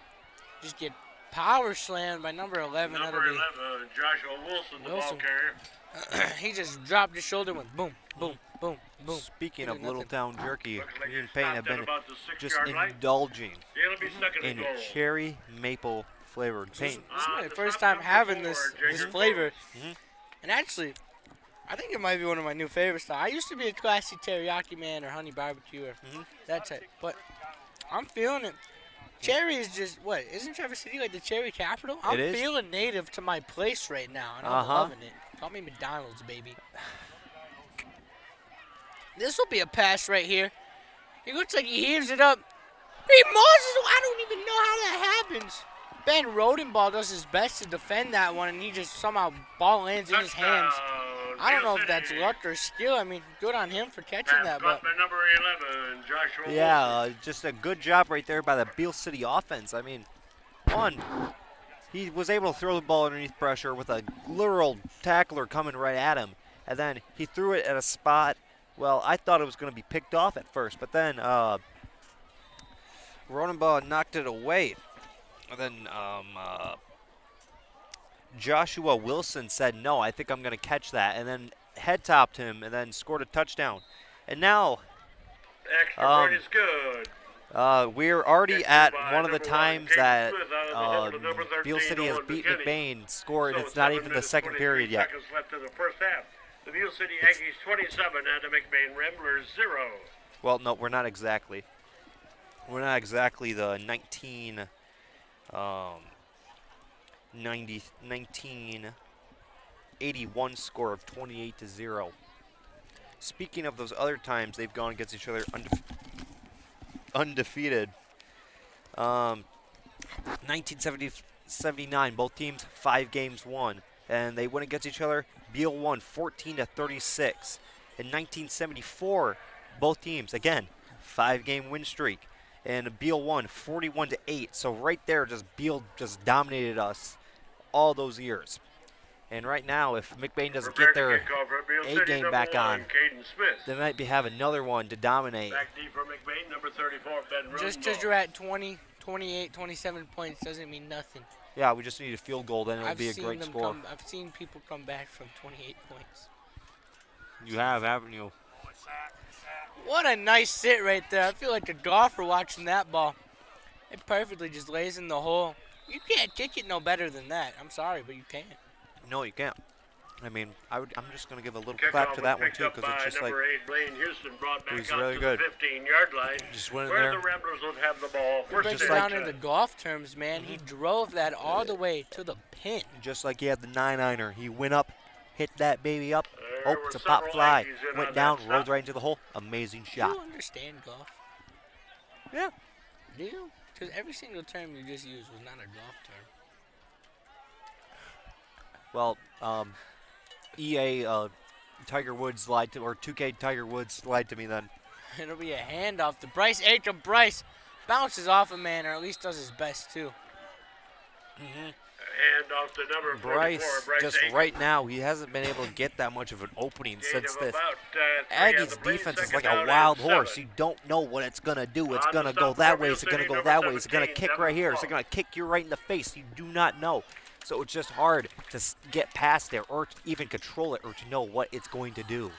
just get power slammed by number 11. Number 11, Joshua Wilson, the ball carrier. He just dropped his shoulder and went boom, boom, boom, boom. Speaking of Littletown Jerky, Like me and Payne have been about the just 6-yard line. indulging It'll be second in and goal. cherry maple flavored Payne. This is my first time having this flavor. And actually, I think it might be one of my new favorites. I used to be a classic teriyaki man or honey barbecue or that type. But I'm feeling it. Cherry is just, what, isn't Traverse City like the cherry capital? I'm feeling native to my place right now, and I'm loving it. Call me McDonald's, baby. This will be a pass right here. He looks like he heaves it up. He Moses, I don't even know how that happens. Ben Rodenball does his best to defend that one, and he just somehow ball lands in his hands. I don't know if that's luck or skill. I mean, good on him for catching that. But number 11, Joshua yeah, just a good job right there by the Beal City offense. I mean, he was able to throw the ball underneath pressure with a literal tackler coming right at him. And then he threw it at a spot. Well, I thought it was going to be picked off at first, but then Rodenball knocked it away. And then Joshua Wilson said, no, I think I'm going to catch that, and then head-topped him and then scored a touchdown. And now extra point is good. We're already at one of the times that Beal City has beat McBain score, and it's not even the second period yet. Seconds left in the first half. The Beal City Aggies 27 and the McBain Ramblers 0. Well, no, we're not exactly. We're not exactly the 1981 score of 28-0. Speaking of those other times, they've gone against each other undefeated. 1979, both teams 5 games won, and they went against each other. Beal won 14-36. In 1974, both teams again 5-game win streak, and Beal won 41-8. So right there, just Beal just dominated us all those years. And right now, if McBain doesn't get their A game back on, they might have another one to dominate. Back deep for McBain, number 34, Ben Just because you're at 20, 28, 27 points doesn't mean nothing. Yeah, we just need a field goal, then it'll be a great score. I've seen people come back from 28 points. You have, haven't you? What a nice sit right there. I feel like a golfer watching that ball. It perfectly just lays in the hole. You can't kick it no better than that. I'm sorry, but you can't. No, you can't. I mean, I'm just going to give a little clap to that one, too, because it's just like, it was really good. 15-yard line, just went in where there. The Ramblers would have the ball. Break it down in the golf terms, man. He drove that all the way to the pin. Just like he had the 9-iron. He went up, hit that baby up. Oh, it's a pop fly. Went down, rolled right into the hole. Amazing shot. Do you understand golf? Yeah. Do you? Because every single term you just used was not a golf term. Well, EA Tiger Woods lied to, or 2K Tiger Woods lied to me then. It'll be a handoff to Bryce Aiken. Bryce bounces off a man, or at least does his best too. And off to number 44, Bryce just Aiken. right now, he hasn't been able to get that much of an opening Gain since of this. about, 3 Aggies on the defense is second like a down wild and horse. 7. You don't know what it's going to do. It's On going the to go stop that for way. Beal Is it going to City, go number that way? Is it going to 17, kick right here? Is it Devin going to kick you right in the face? You do not know. So it's just hard to get past there or to even control it or to know what it's going to do.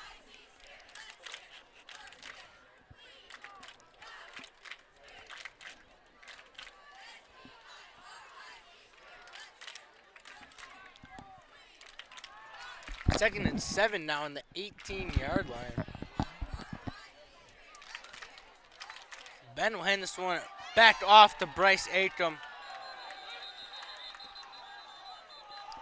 Second and 7 now on the 18-yard line. Ben will hand this one back off to Bryce Aiken.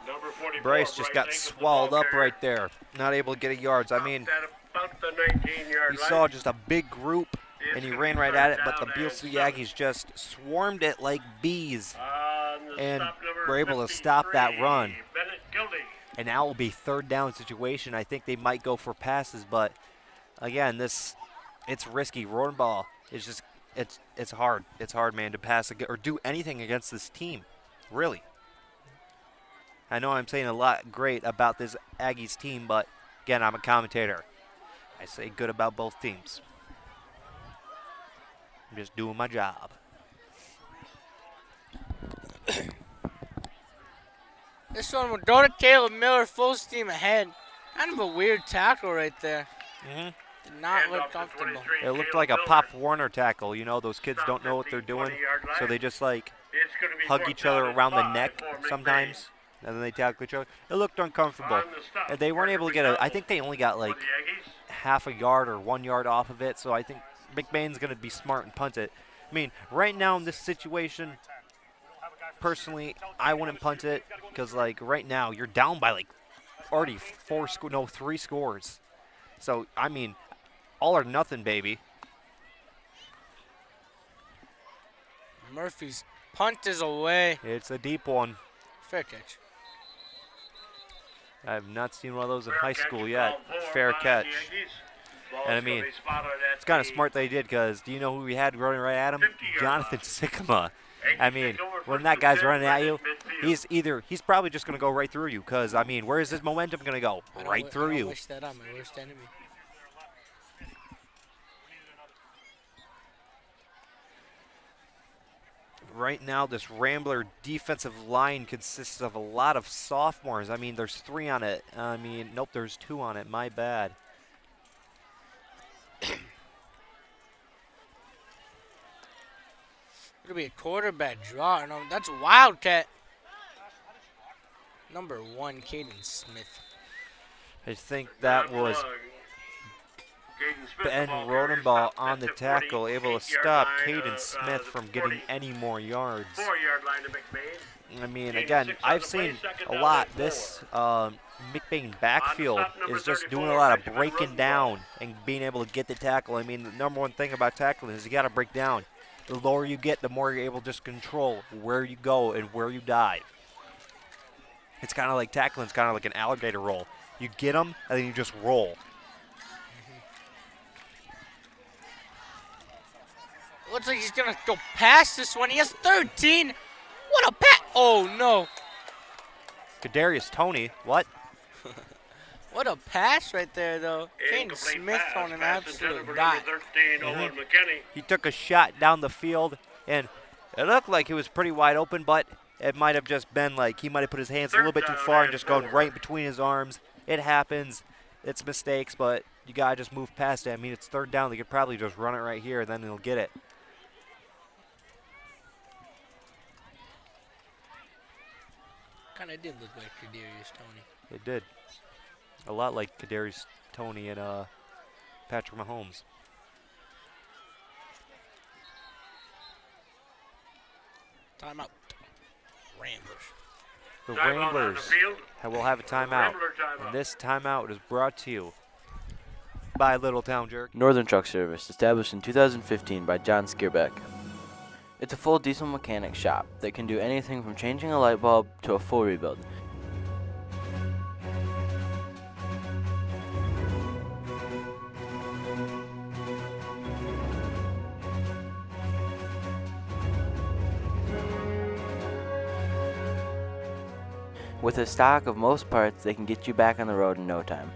Number 44, Bryce just got Aiken's the swallowed ball up carrier. right there. Not able to get a yards. I mean, About the 19-yard you line. saw just a big group, and he It's ran gonna be right at it, third but the down Beal and City 7. Aggies just swarmed it like bees, On the and stop, number were able to stop that 53, run. Bennett Gildy. And now will be third down situation. I think they might go for passes, but again, it's risky. Rolling ball is just it's hard. It's hard, man, to pass or do anything against this team, really. I know I'm saying a lot great about this Aggies team, but again, I'm a commentator. I say good about both teams. I'm just doing my job. This one will go to Caleb Miller, full steam ahead. Kind of a weird tackle right there. Did not And look off to comfortable. 23, It looked Caleb like a Miller. Pop Warner tackle. You know, those kids Stop don't know what 15, they're doing, 20-yard line. so they just like It's gonna be hug fourth each down other and around the 5 neck for McBain. sometimes, and then they tackle each other. It looked uncomfortable. On the stop, And they weren't able to get a, I think they only got for like the Aggies. half a yard or 1 yard off of it, so I think McBain's going to be smart and punt it. I mean, right now in this situation, personally, I wouldn't punt it because, like, right now you're down by like already 3 scores. So, I mean, all or nothing, baby. Murphy's punt is away. It's a deep one. Fair catch. I have not seen one of those in Fair high catch school is yet. called for Fair by catch. the Aggies. Ball's And I gonna mean, be spotted at it's kind of the smart they did because do you know who we had running right at him? 50-yard Jonathan line. Sycamore. Aggies I mean, take over when first that and guy's 10 running right at you, in midfield. he's probably just going to go right through you because, I mean, where is his momentum going to go? I Right don't through you. wish that on my worst enemy. Right now, this Rambler defensive line consists of a lot of sophomores. I mean, there's 3 on it. I mean, nope, there's 2 on it. My bad. Could be a quarterback draw. No, that's Wildcat. Number 1, Caden Smith. I think that was Ben Rodenball on the tackle, able to stop Caden Smith from getting any more yards. 4-yard line to McBain. I mean, again, I've seen a lot. This McBain backfield is just doing a lot of breaking down and being able to get the tackle. I mean, the number one thing about tackling is you got to break down. The lower you get, the more you're able to just control where you go and where you dive. It's kind of like tackling. It's kind of like an alligator roll. You get them, and then you just roll. Looks like he's going to go past this one. He has 13. What a pass. Oh, no. Kadarius Toney, what? What a pass right there, though. Caden Smith on an absolute dot. He took a shot down the field, and it looked like he was pretty wide open, but it might have just been like he might have put his hands a little bit too far and just gone right between his arms. It happens. It's mistakes, but you got to just move past it. I mean, it's third down. They could probably just run it right here, and then they'll get it. Kind of did look like Kadarius Toney. It did. A lot like Kadarius Toney and Patrick Mahomes. Timeout. Ramblers. The Ramblers will have a timeout. And this timeout is brought to you by Little Town Jerk. Northern Truck Service, established in 2015 by John Skierbeck. It's a full diesel mechanic shop that can do anything from changing a light bulb to a full rebuild. With a stock of most parts, they can get you back on the road in no time.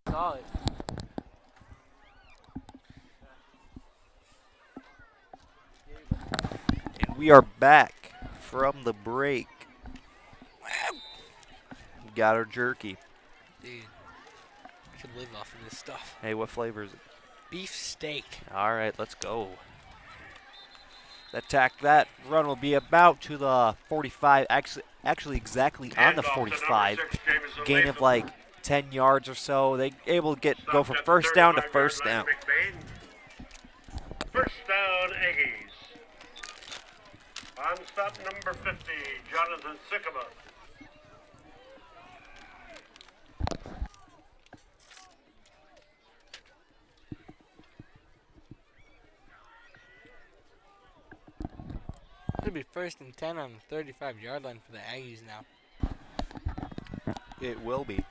Solid. And we are back from the break. We got our jerky. Dude, I could live off of this stuff. Hey, what flavor is it? Beef steak. All right, let's go. That run will be about to the 45, actually exactly on the 45. Gain of like 10 yards or so. They able to go from first down to first down. First down, Aggies. On stop number 50, Jonathan Sycamore. It'll be first and 10 on the 35-yard line for the Aggies now. It will be.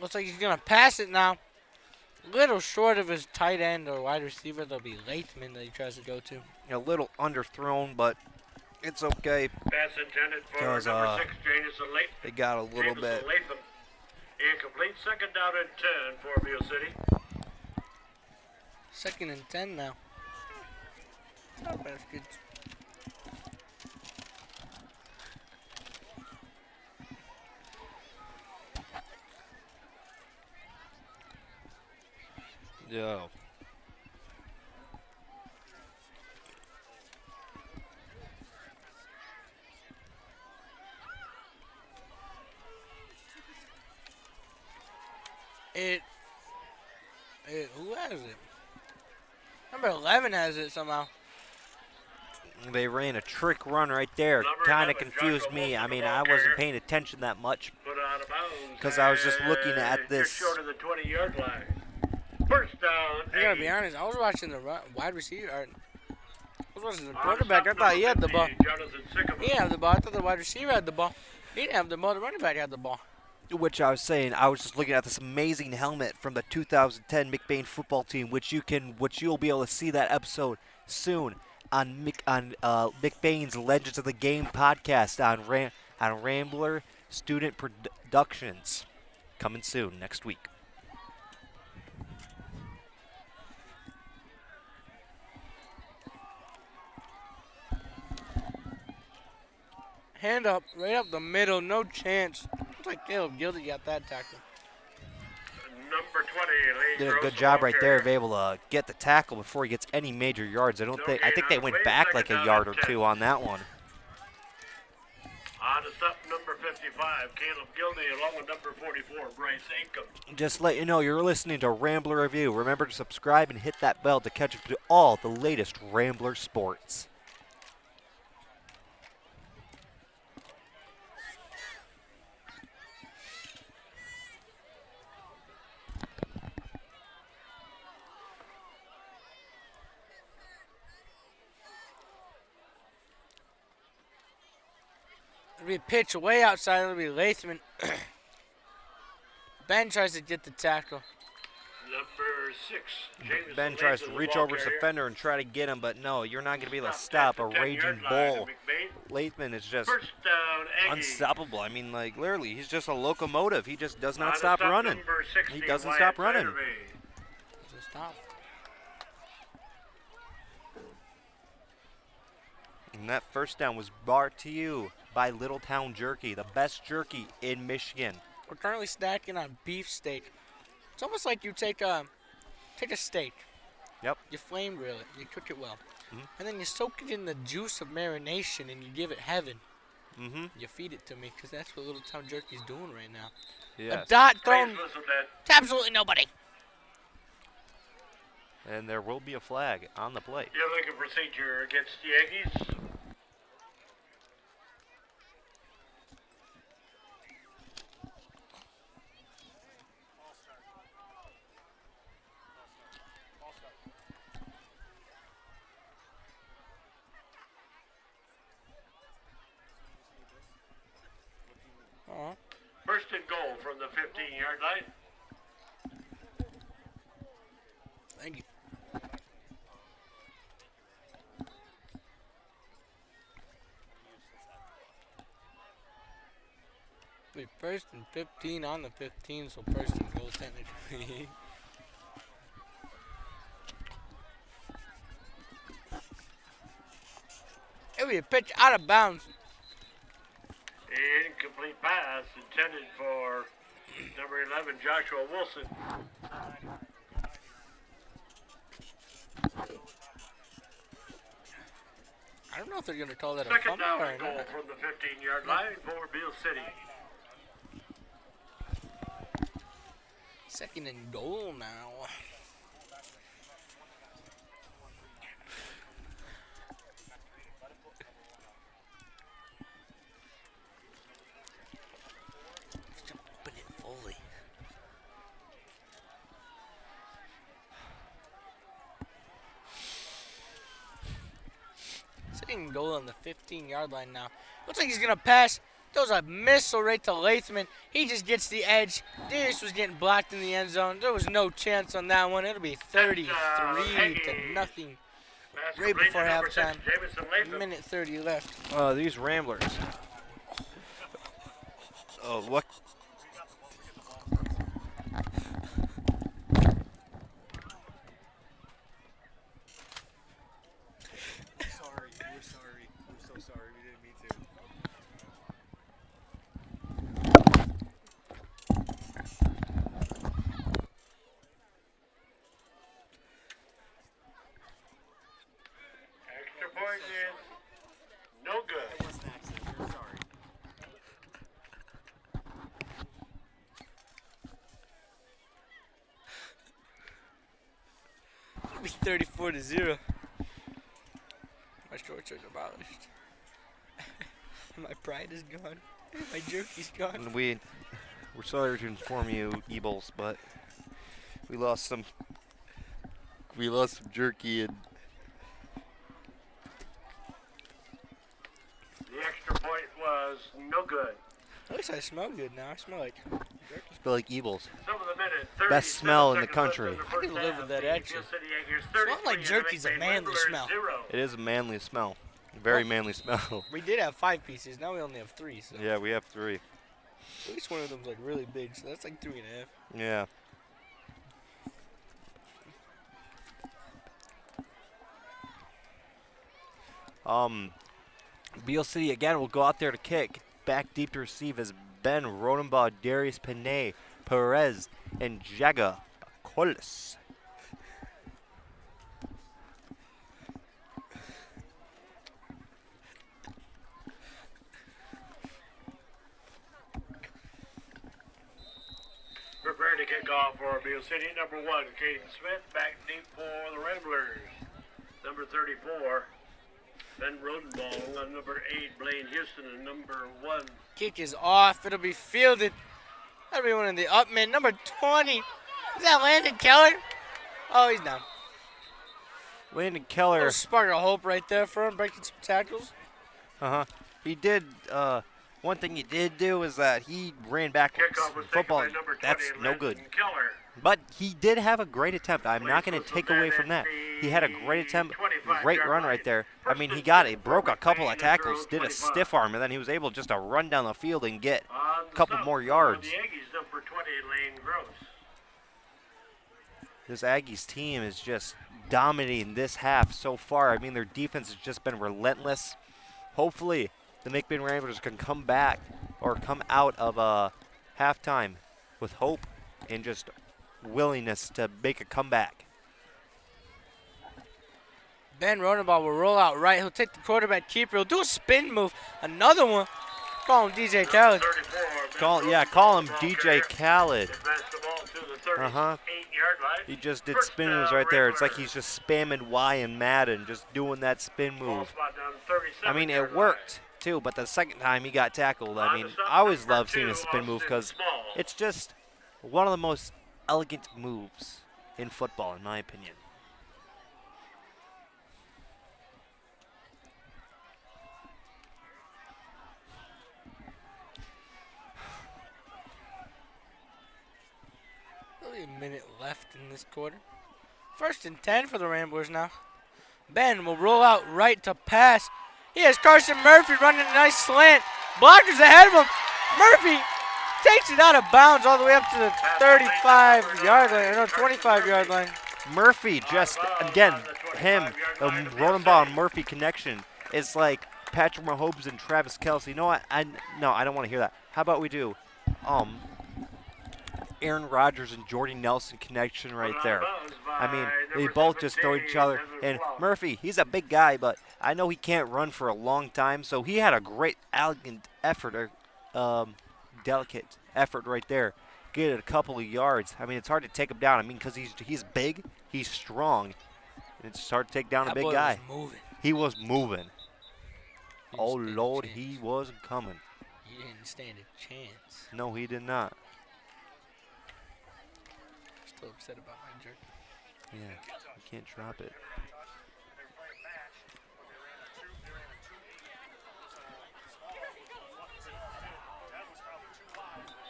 Looks like he's going to pass it now. Little short of his tight end or wide receiver. There'll be Lathman that he tries to go to. A little underthrown, but it's okay. Pass intended for number 6, Jamison Latham. They got a little bit. Latham. Incomplete. Second down and 10 for Beal City. Second and 10 now. Not bad, good. Yo. Who has it? Number 11 has it somehow. They ran a trick run right there. Kind of confused me. I mean, I wasn't paying attention that much because I was just looking at this. Just short of the 20-yard line. First down. I gotta be honest. I was watching the wide receiver. I was watching the quarterback. I thought he had the ball. He didn't have the ball. I thought the wide receiver had the ball. He didn't have the ball. The running back had the ball. Which I was saying, I was just looking at this amazing helmet from the 2010 McBain football team, which you'll be able to see that episode soon on McBain's Legends of the Game podcast on Rambler Student Productions, coming soon next week. Hand up, right up the middle, no chance. Looks like Caleb Gildy got that tackle. Number 20, Did a good job right there of able to get the tackle before he gets any major yards. I think they went back like a yard or two on that one. On to stop number 55, Caleb Gildy, along with number 44, Bryce Aikem. Just let you know, you're listening to Rambler Review. Remember to subscribe and hit that bell to catch up to all the latest Rambler sports. It'll be a pitch way outside. It'll be Lathman. Ben tries to get the tackle. Number 6, Jameson Ben tries to reach over his defender and try to get him, but no, you're not going to be able to stop a raging bull. Lathman is just unstoppable. I mean, like, literally, he's just a locomotive. He just does not stop running. He doesn't stop running. Doesn't stop. And that first down was brought to you by Littletown Jerky, the best jerky in Michigan. We're currently snacking on beef steak. It's almost like you take a steak. Yep. You flame grill it. You cook it well. And then you soak it in the juice of marination and you give it heaven. You feed it to me because that's what Littletown Jerky's doing right now. Yes. A dot thrown to absolutely nobody. And there will be a flag on the play. You're looking procedure against the Aggies. First and goal from the 15-yard line. Thank you. Wait, first and 15 on the 15, so first and goal technically. It'll be a pitch out of bounds. Incomplete pass intended for number 11, Joshua Wilson. I don't know if they're going to call that a Second fumble down or and goal not. from the 15-yard line for Beal City. Second and goal now. Open it fully. Second and goal on the 15-yard line now. Looks like he's going to pass. Throws a missile right to Lathman. He just gets the edge. Darius was getting blocked in the end zone. There was no chance on that one. It'll be 33 to nothing right before halftime. Minute 30 left. These Ramblers. Oh, what? Sorry, we're sorry. We're so sorry. We didn't mean to. Extra point is no good. It wasn't an accident. We're sorry. It'll be 34 to 0. My shorts are demolished. My pride is gone. My jerky's gone. And we're sorry to inform you, Ebles, but we lost some jerky and The extra point was no good. At least I smell good now. I smell like jerky. Smell like evils. Some of the minute, Best smell in the country. I can live with that actually. Smell like jerky's a manly smell. It is a manly smell. Very manly smell. We did have 5 pieces. Now we only have 3. So. Yeah, we have 3. At least one of them's like really big, so that's like 3.5. Yeah. Beal City again will go out there to kick. Back deep to receive as Ben Rodenbaugh, Darius Panay, Perez, and Jaga Coles. Prepare to kick off for Beal City. Number 1, Caden Smith. Back deep for the Ramblers. Number 34, Ben Rodenbaugh. On number 8, Blaine Houston. And number 1. Kick is off. It'll be fielded. That'll be one of the up men. Number 20. Is that Landon Keller? Oh, he's down. Landon Keller. Spark of hope right there for him, breaking some tackles. He did. One thing he did do is that he ran backwards. Football, that's no good. But he did have a great attempt. I'm not going to take away from that. He had a great attempt, great run right there. I mean, he broke a couple of tackles, did a stiff arm, and then he was able just to run down the field and get a couple more yards. This Aggies team is just dominating this half so far. I mean, their defense has just been relentless. Hopefully, the McBain Ramblers can come back or come out of halftime with hope and just willingness to make a comeback. Ben Rodenbaugh will roll out right. He'll take the quarterback keeper. He'll do a spin move. Another one. Call him DJ Khaled. Call him DJ Khaled. He just did spin moves right there. It's like he's just spamming Y in Madden, just doing that spin move. I mean, it worked too, but the second time he got tackled, I mean, I always love seeing a spin move because it's just one of the most elegant moves in football, in my opinion. Only a minute left in this quarter. 1st and 10 for the Ramblers now. Ben will roll out right to pass. He has Carson Murphy running a nice slant. Blockers ahead of him. Murphy takes it out of bounds all the way up to the 35-yard line, no, 25-yard line. Murphy just, again, the Rodenbaugh and Murphy connection is like Patrick Mahomes and Travis Kelce. You know what? No, I don't want to hear that. How about we do Aaron Rodgers and Jordy Nelson connection right there. I mean, they both just throw each other. And Murphy, he's a big guy, but I know he can't run for a long time, so he had a great, elegant effort, delicate effort right there. Get it a couple of yards. I mean, it's hard to take him down. I mean, because he's big, he's strong. And it's hard to take down a big guy. He was moving. Oh, Lord, he wasn't coming. He didn't stand a chance. No, he did not. Still upset about my jerky. Yeah, you can't drop it.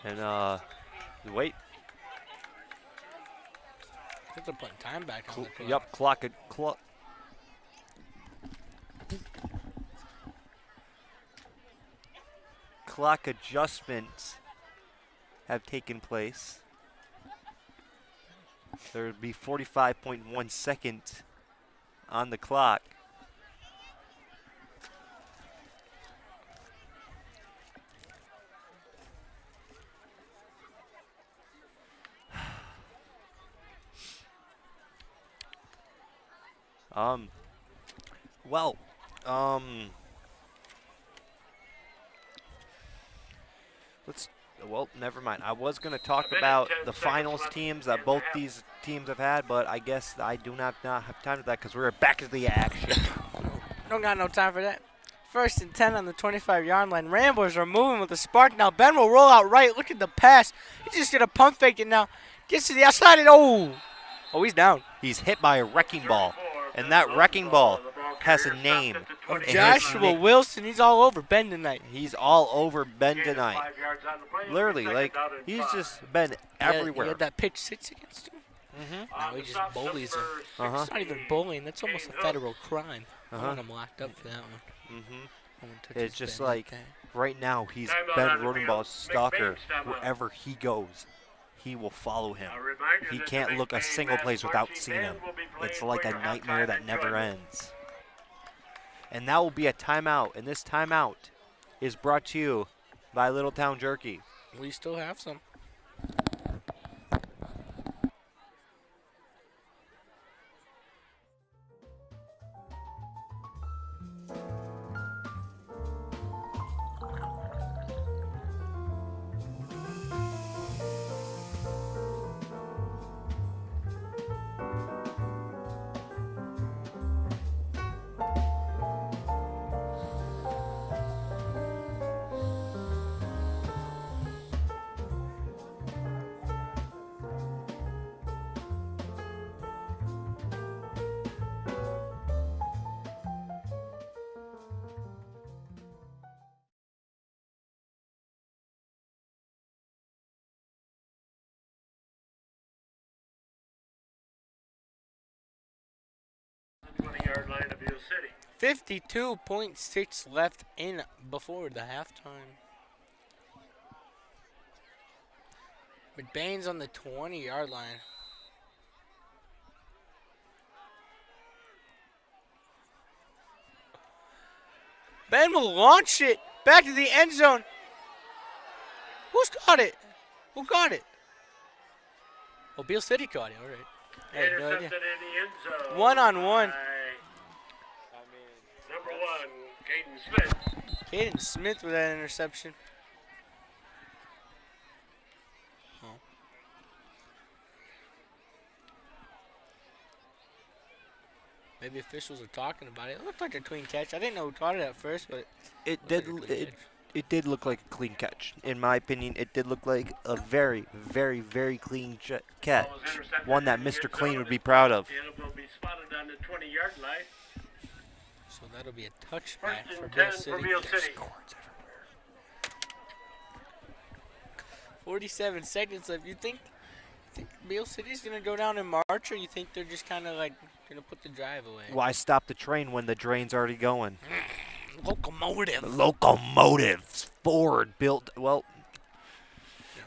And, wait. I think they're putting time back on the clock. Yep, clock adjustments have taken place. There would be 45.1 seconds on the clock. Well, never mind. I was going to talk about the finals teams that both these teams have had, but I guess I do not have time for that because we're back to the action. Don't got no time for that. 1st and 10 on the 25-yard line. Ramblers are moving with a spark now. Ben will roll out right. Look at the pass. He's just going to pump fake it now. Gets to the outside and oh, he's down. He's hit by a wrecking ball, and that wrecking ball has a name. Of Joshua Wilson. He's all over Ben tonight. He's all over Ben tonight. Literally, like, he's just been everywhere. He had that pitch 6 against him. Now he just bullies him. It's not even bullying. That's almost a federal crime. I want him locked up for that one. It's just like, right now, he's Ben Rodenball's stalker. Wherever he goes, he will follow him. He can't look a single place without seeing him. It's like a nightmare that never ends. And that will be a timeout. And this timeout is brought to you by Little Town Jerky. We still have some. Line of Beal City. 52.6 left in before the halftime. McBain's on the 20-yard line. Ben will launch it back to the end zone. Who's got it? Who got it? Oh, Beal City caught it. All right. I had no idea. Intercepted in the end zone. One-on-one. Number 1, Caden Smith. Caden Smith with that interception. Oh. Maybe officials are talking about it. It looked like a clean catch. I didn't know who caught it at first, but It did look like a clean catch. In my opinion, it did look like a very, very, very clean catch. One that Mr. Clean would be proud of. It will be spotted on the 20-yard line. so that'll be a touchback First for and Beal 10 City. for Beal City. 47 seconds left. You think Beal City's gonna go down in March, or you think they're just kind of like gonna put the drive away? Why stop the train when the drain's already going? Locomotive. Locomotives. Ford built. Well,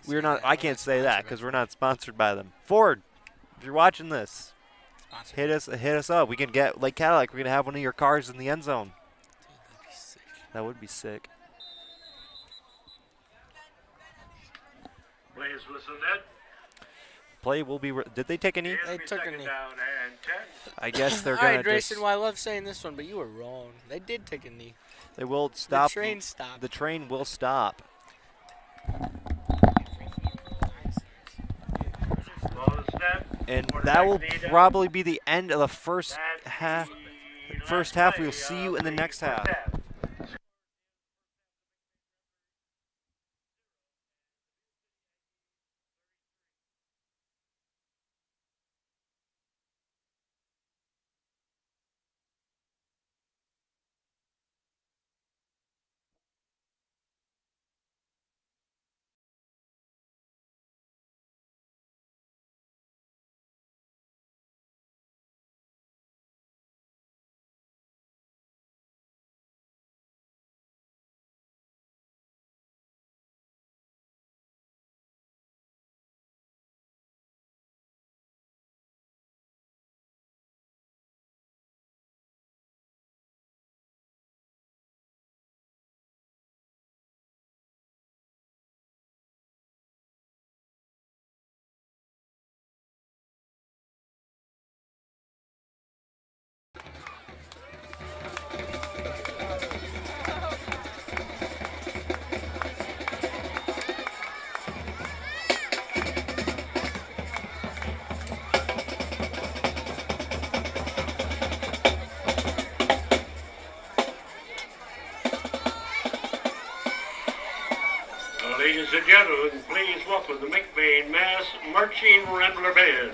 we're not. I can't say that because we're not sponsored by them. Ford, if you're watching this, hit us up. We can get like Cadillac. We're gonna have one of your cars in the end zone. Dude, that'd be sick. That would be sick. Plays whistle net. Play will be. Did they take a knee? They took a knee. Down and 10. I guess they're All gonna right, Grayson. just. Well, I love saying this one, but you were wrong. They did take a knee. They will stop. The train stopped. The train will stop. Ball is snapped. And that Quarterback will knee down. probably be the end of the first That's half. the First last half. play We'll see you of in the next half. half. Ladies and gentlemen, please welcome the McBain Mass Marching Rambler Band.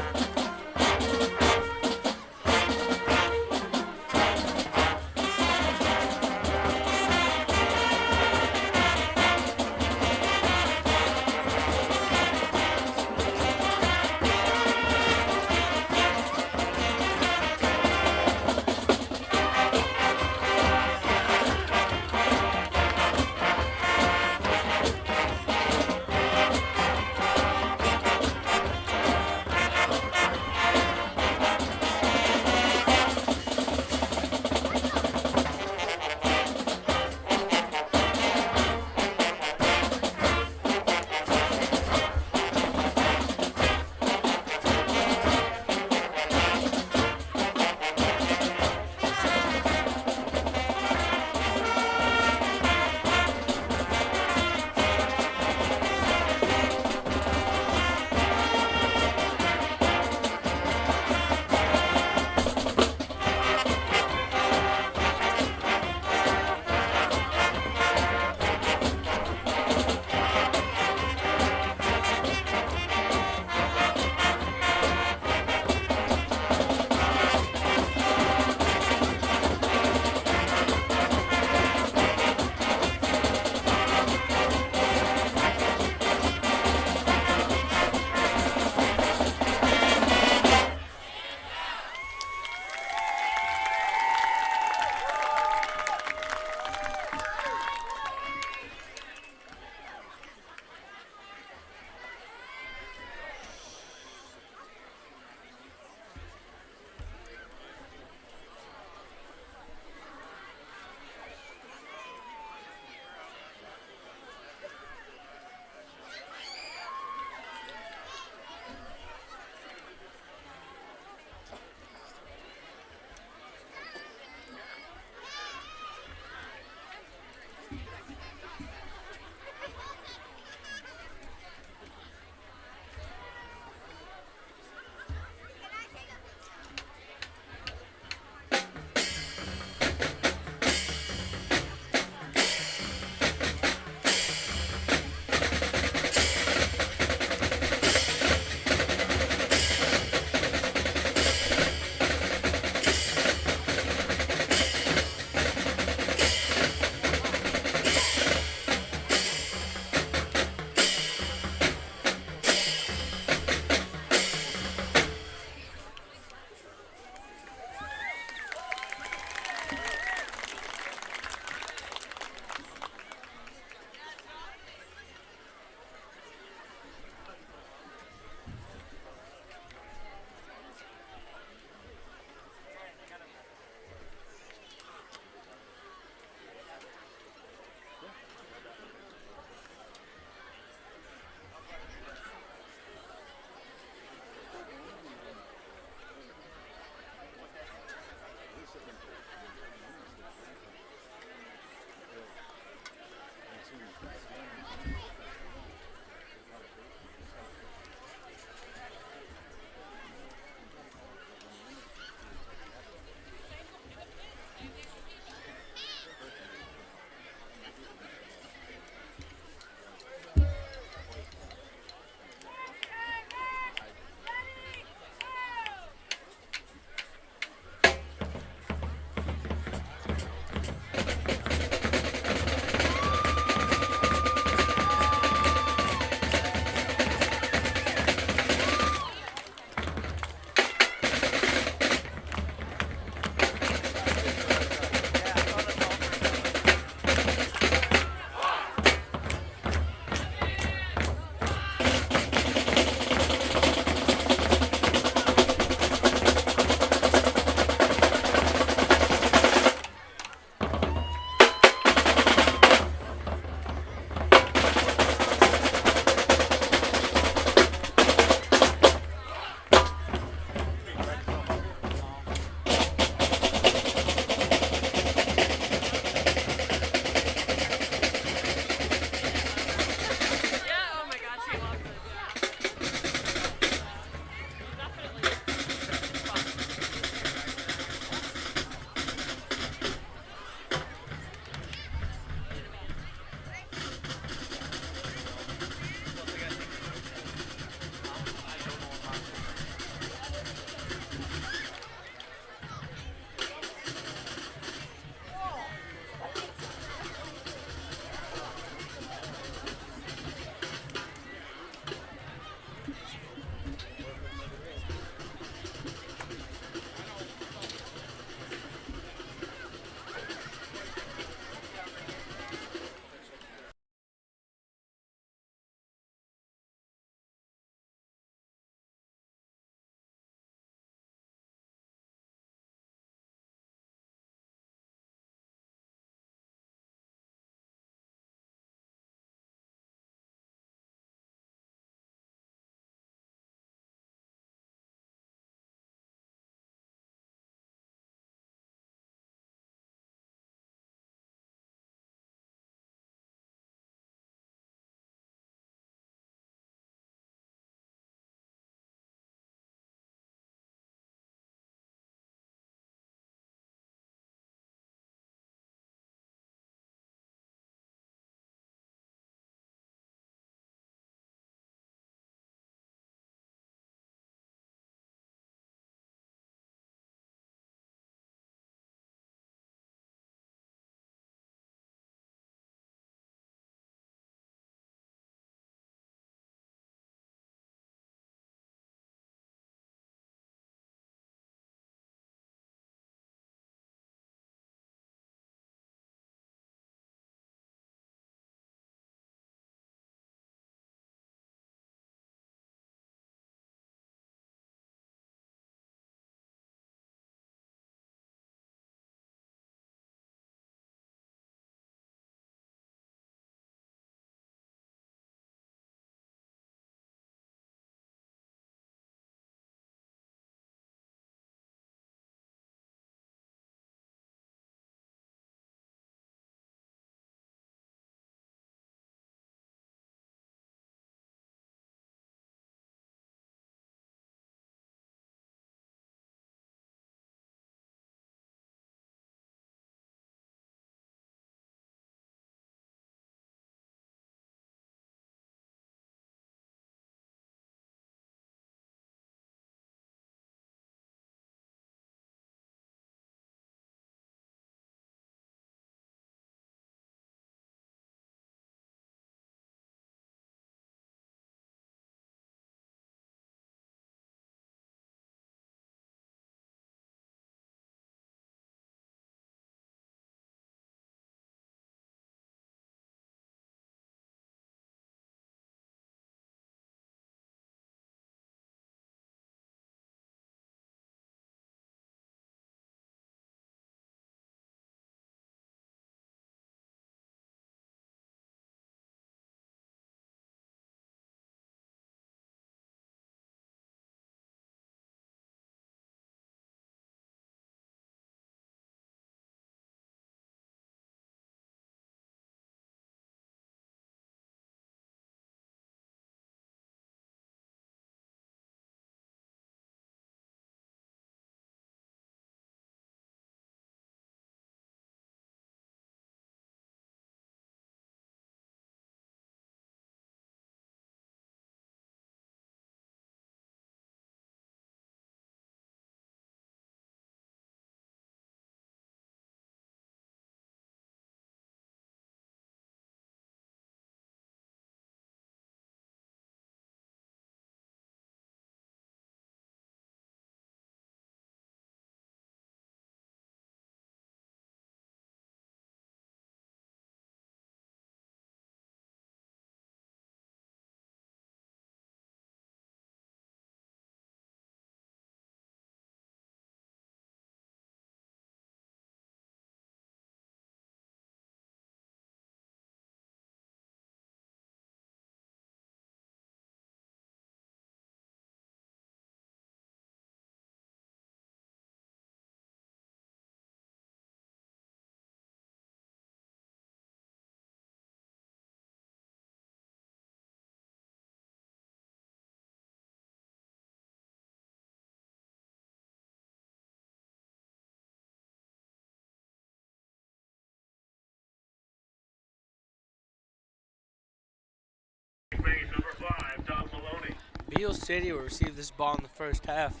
Beal City will receive this ball in the first half.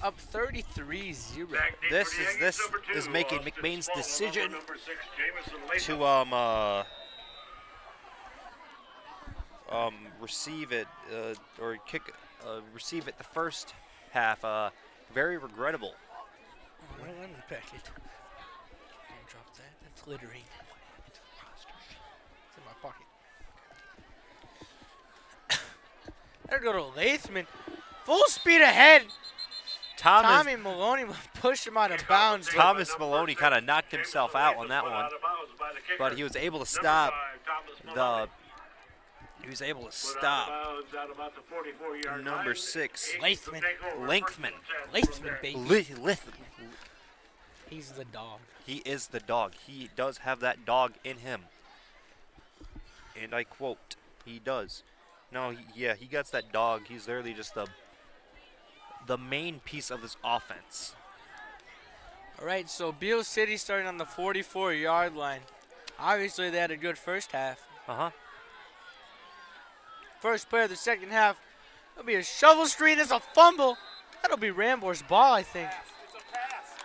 Up 33-0. This is making McBain's decision to receive it or receive it the first half. Very regrettable. Right on the packet. Don't drop that. That's littering. It's in my pocket. There go to Lathman. Full speed ahead. Tommy Maloney will push him out of bounds. Thomas Maloney kind of knocked himself out on that one, but he was able to stop the. He was able to stop number 6, Lathman. Lathman, baby. He's the dog. He is the dog. He does have that dog in him. And I quote, he does. No, he gets that dog. He's literally just the main piece of this offense. All right, so Beal City starting on the 44-yard line. Obviously, they had a good first half. Uh-huh. First play of the second half. It'll be a shovel screen. It's a fumble. That'll be Ramblers' ball, I think. It's a pass.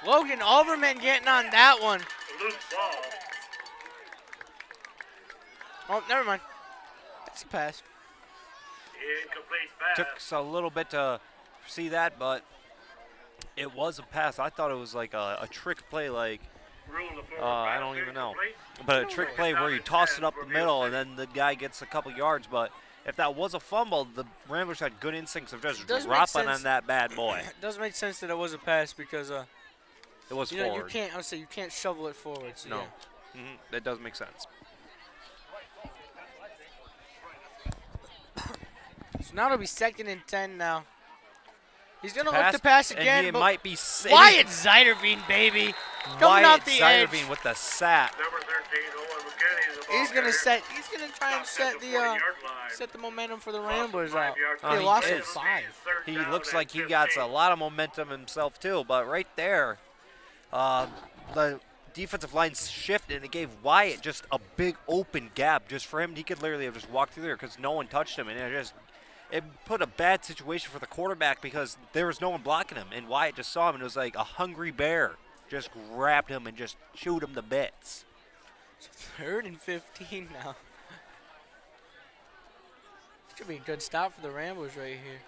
Logan Overman getting on that one. Loose ball. Oh, never mind. That's a pass. Incomplete pass. Took a little bit to see that, but it was a pass. I thought it was like a trick play, like I don't even know. But a trick play where you toss it up the middle and then the guy gets a couple yards. But if that was a fumble, the Ramblers had good instincts of just dropping on that bad boy. It does make sense that it was a pass because it was you forward. Know, you can't shovel it forward. So no, yeah. That does make sense. So now it'll be 2nd and 10 now. He's going to look to pass again. And he might be Wyatt Zeiderveen, baby. Coming out the edge. Zeiderveen with the sack. He's going to try and set the momentum for the Ramblers out. He lost at 5. He looks like he got a lot of momentum himself too, but right there, the defensive line shifted and it gave Wyatt just a big open gap just for him. He could literally have just walked through there because no one touched him, and it put a bad situation for the quarterback because there was no one blocking him, and Wyatt just saw him, and it was like a hungry bear. Just grabbed him and just chewed him to bits. 3rd and 15 now. Should be a good stop for the Ramblers right here.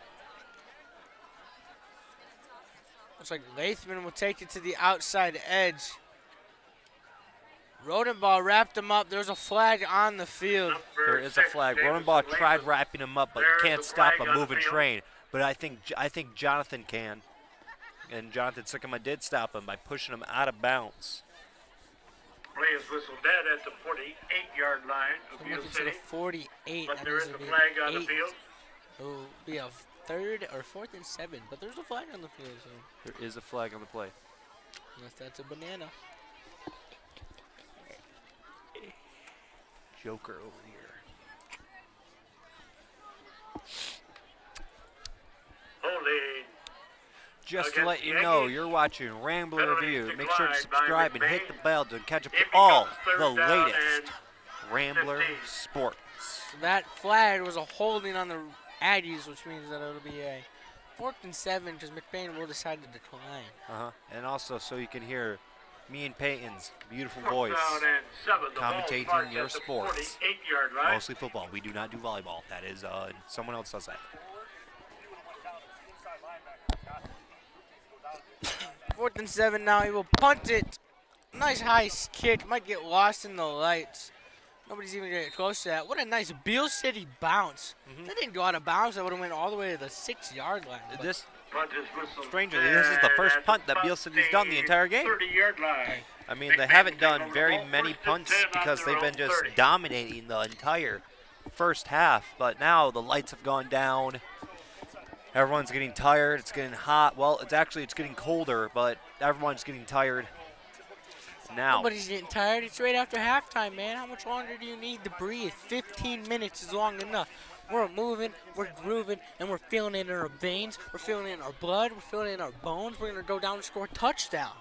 Looks like Lathman will take it to the outside edge. Rodenbaugh wrapped him up. There's a flag on the field. There is a flag. Rodenbaugh tried wrapping him up, but can't stop a moving train. But I think Jonathan can. And Jonathan Sycamore did stop him by pushing him out of bounds. Play is whistled dead at the 48-yard line of Beal City. To the 48. But there is a flag on the field. It'll be a 3rd or 4th and 7. But there's a flag on the field. So. There is a flag on the play. Unless that's a banana. Joker over here. Holding. Just to let you know, you're watching Rambler Review. Make sure to subscribe and hit the bell to catch up to all the latest Rambler sports. So that flag was a holding on the Aggies, which means that it'll be a 4th and 7 because McBain will decide to decline. And also so you can hear me and Peyton's beautiful voice commentating your sports. Mostly football. We do not do volleyball. That is, someone else does that. 4th and 7 now. He will punt it. Nice high kick. Might get lost in the lights. Nobody's even going to get close to that. What a nice Beal City bounce. That didn't go out of bounds. That would have went all the way to the 6-yard line. Strangely, this is the first punt that Beal City's done the entire game. I mean, they haven't done very many punts because they've been just dominating the entire first half. But now the lights have gone down. Everyone's getting tired. It's getting hot. Well, it's getting colder, but everyone's getting tired now. Nobody's getting tired. It's right after halftime, man. How much longer do you need to breathe? 15 minutes is long enough. We're moving, we're grooving, and we're feeling it in our veins. We're feeling it in our blood. We're feeling it in our bones. We're going to go down and score a touchdown.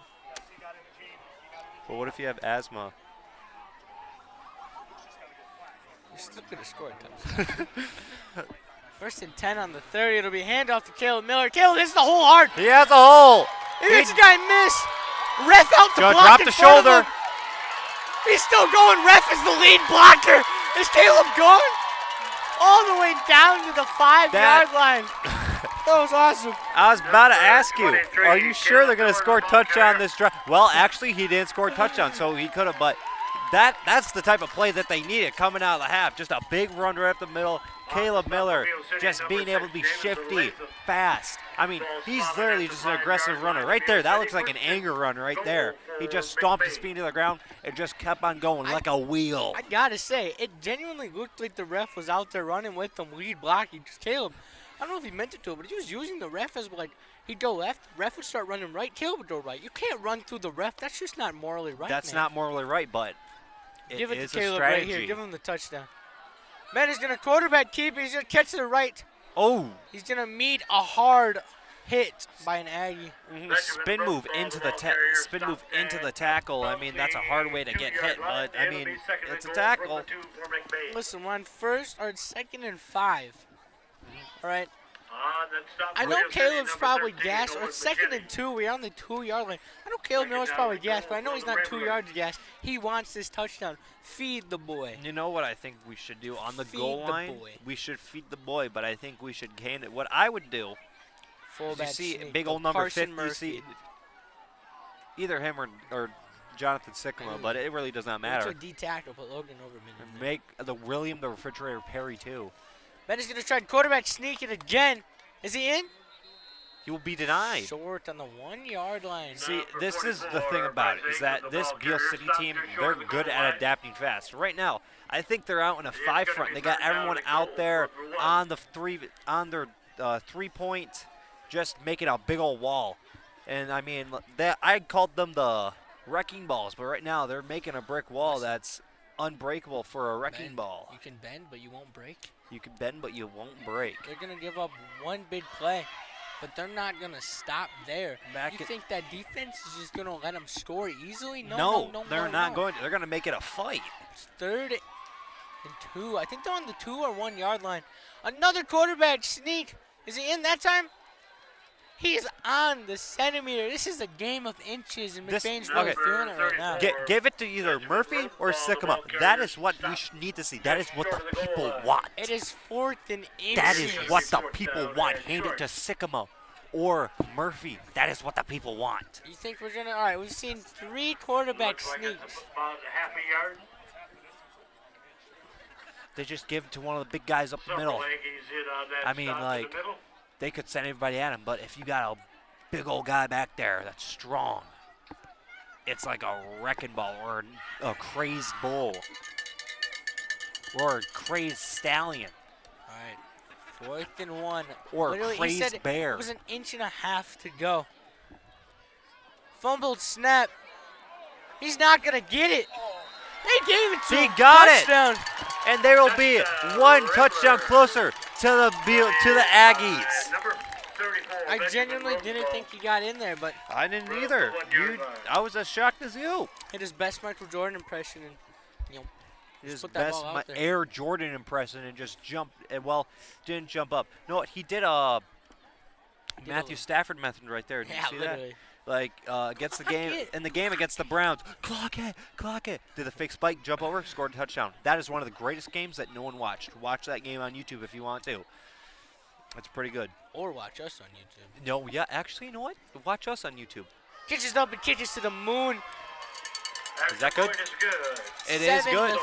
But what if you have asthma? You're still going to score a touchdown. First and 10 on the 30. It'll be handoff to Caleb Miller. Caleb hits the hole hard. He has a hole. He makes a guy miss. Ref out to block drop in the front of shoulder. him. He's still going. Ref is the lead blocker. Is Caleb going? All the way down to the 5-yard line. That was awesome. I was about to ask you, are you sure they're going to score a touchdown this drive? Well, actually, he didn't score a touchdown, so he could have, but that's the type of play that they needed coming out of the half. Just a big run right up the middle. Caleb Miller just being able to be shifty, fast. I mean, he's literally just an aggressive runner. Right there, that looks like an anger run right there. He just stomped his feet to the ground and just kept on going like a wheel. I got to say, it genuinely looked like the ref was out there running with them, lead blocking. Just Caleb, I don't know if he meant it to, but he was using the ref as like, he'd go left, ref would start running right, Caleb would go right. You can't run through the ref. That's just not morally right, That's man. not morally right, but Give it is to a Caleb strategy. right here. Give him the touchdown. Man is going to quarterback keep. He's going to catch to the right. Oh. He's going to meet a hard hit by an Aggie. Spin move into the tackle. I mean, that's a hard way to get hit, but I mean, it's a tackle. Listen, we're on second and 5. All right. I know Caleb's probably gassed, or it's 2nd and 2. We're on the 2-yard line. I know Caleb Miller's probably gassed, but I know he's not 2 yards gassed. He wants this touchdown. Feed the boy. You know what I think we should do on the goal line? We should feed the boy, but I think we should hand it. What I would do, you see big old number 50, you see either him or Jonathan Sycamore, but it really does not matter. A D tackle, put Logan Overman. Make the William the Refrigerator Perry too. Ben is going to try quarterback sneak it again. Is he in? He will be denied. Short on the 1-yard line. See, this is the thing about it, is that this Beal City team, they're good at adapting fast. Right now, I think they're out in a 5 front. They got everyone out there on their 3-point, just making a big old wall. And I mean, I called them the wrecking balls, but right now they're making a brick wall that's unbreakable for a wrecking ball. You can bend, but you won't break. You can bend, but you won't break. They're going to give up one big play, but they're not going to stop there. You think that defense is just going to let them score easily? No, they're not going to. They're going to make it a fight. It's 3rd and 2. I think they're on the 2 or 1 yard line. Another quarterback sneak. Is he in that time? He's on the centimeter. This is a game of inches, and McBain's really feeling it right now. Give it to either Murphy or Sycamore. That is what we need to see. That is what the people want. It is 4th and inches. That is what the people want. Hand it to Sycamore or Murphy. That is what the people want. You think we're going to – all right, we've seen 3 quarterback sneaks. About half a yard. They just give it to one of the big guys up the middle. I mean, like – they could send everybody at him, but if you got a big old guy back there that's strong, it's like a wrecking ball or a crazed bull or a crazed stallion. All right, 4th and 1. Or literally, a crazed bear. It was an inch and a half to go. Fumbled snap. He's not going to get it. They gave it to him. He got touchdown. it. And there will be one touchdown closer to the Aggies. I genuinely didn't think he got in there, but I didn't either. I was as shocked as you. Hit his best Michael Jordan impression and his best Air Jordan impression and just jumped. Well, didn't jump up. No, he did a Matthew Stafford method right there. Did you see literally. that? Like against the game in the game against the Browns. Clock it. Did the fake spike, jump over, scored a touchdown. That is one of the greatest games that no one watched. Watch that game on YouTube if you want to. It's pretty good. Or watch us on YouTube. No, yeah, actually, you know what? Watch us on YouTube. Catches up and catches to the moon. Is that good? It is good.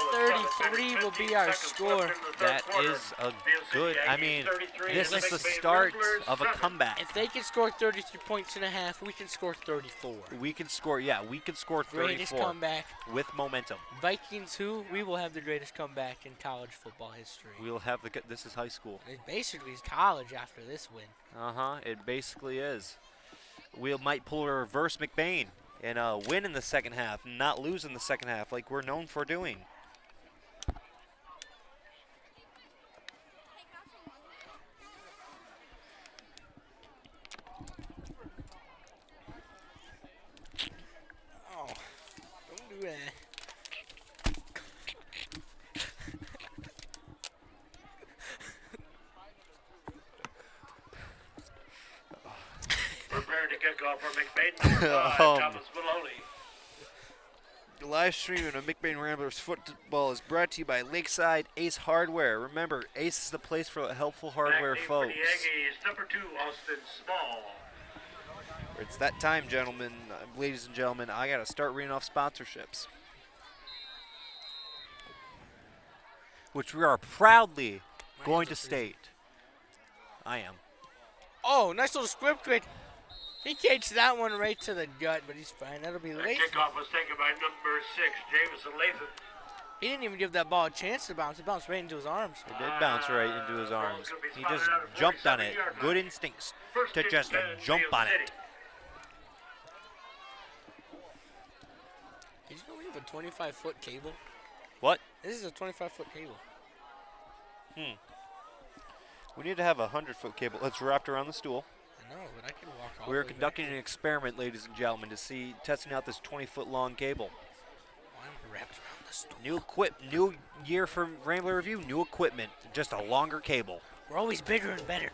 7-33 will be our score. That is a good. I mean, this is the start of a comeback. If they can score 33 points and a half, we can score 34. We can score. Yeah, we can score 34. Greatest comeback with momentum. Vikings, who we will have the greatest comeback in college football history. We will have the. This is high school. It basically is college after this win. It basically is. We might pull a reverse McBain and win in the second half, not lose in the second half like we're known for doing. Oh, don't do that. kickoff for McBain. Thomas Maloney. The live streaming of McBain Ramblers football is brought to you by Lakeside Ace Hardware. Remember, Ace is the place for helpful hardware, folks. For the Aggies, number 2, Austin Small. It's that time, gentlemen, ladies and gentlemen. I got to start reading off sponsorships, which we are proudly going to state. I am. Oh, nice little squib quick. He kicks that one right to the gut, but he's fine. That'll be The late. kickoff was taken by number 6, Jamison Latham. He didn't even give that ball a chance to bounce. It bounced right into his arms. It did bounce right into his arms. He just jumped on it. Good instincts to just jump on it. Did you know we have a 25-foot cable? What? This is a 25-foot cable. We need to have a 100-foot cable. Let's wrap around the stool. I know, but I can walk all We're the way conducting back an experiment, ladies and gentlemen, to see testing out this 20-foot long cable. I'm wrapped around the stool. New year for Rambler Review, new equipment, just a longer cable. We're always bigger and better.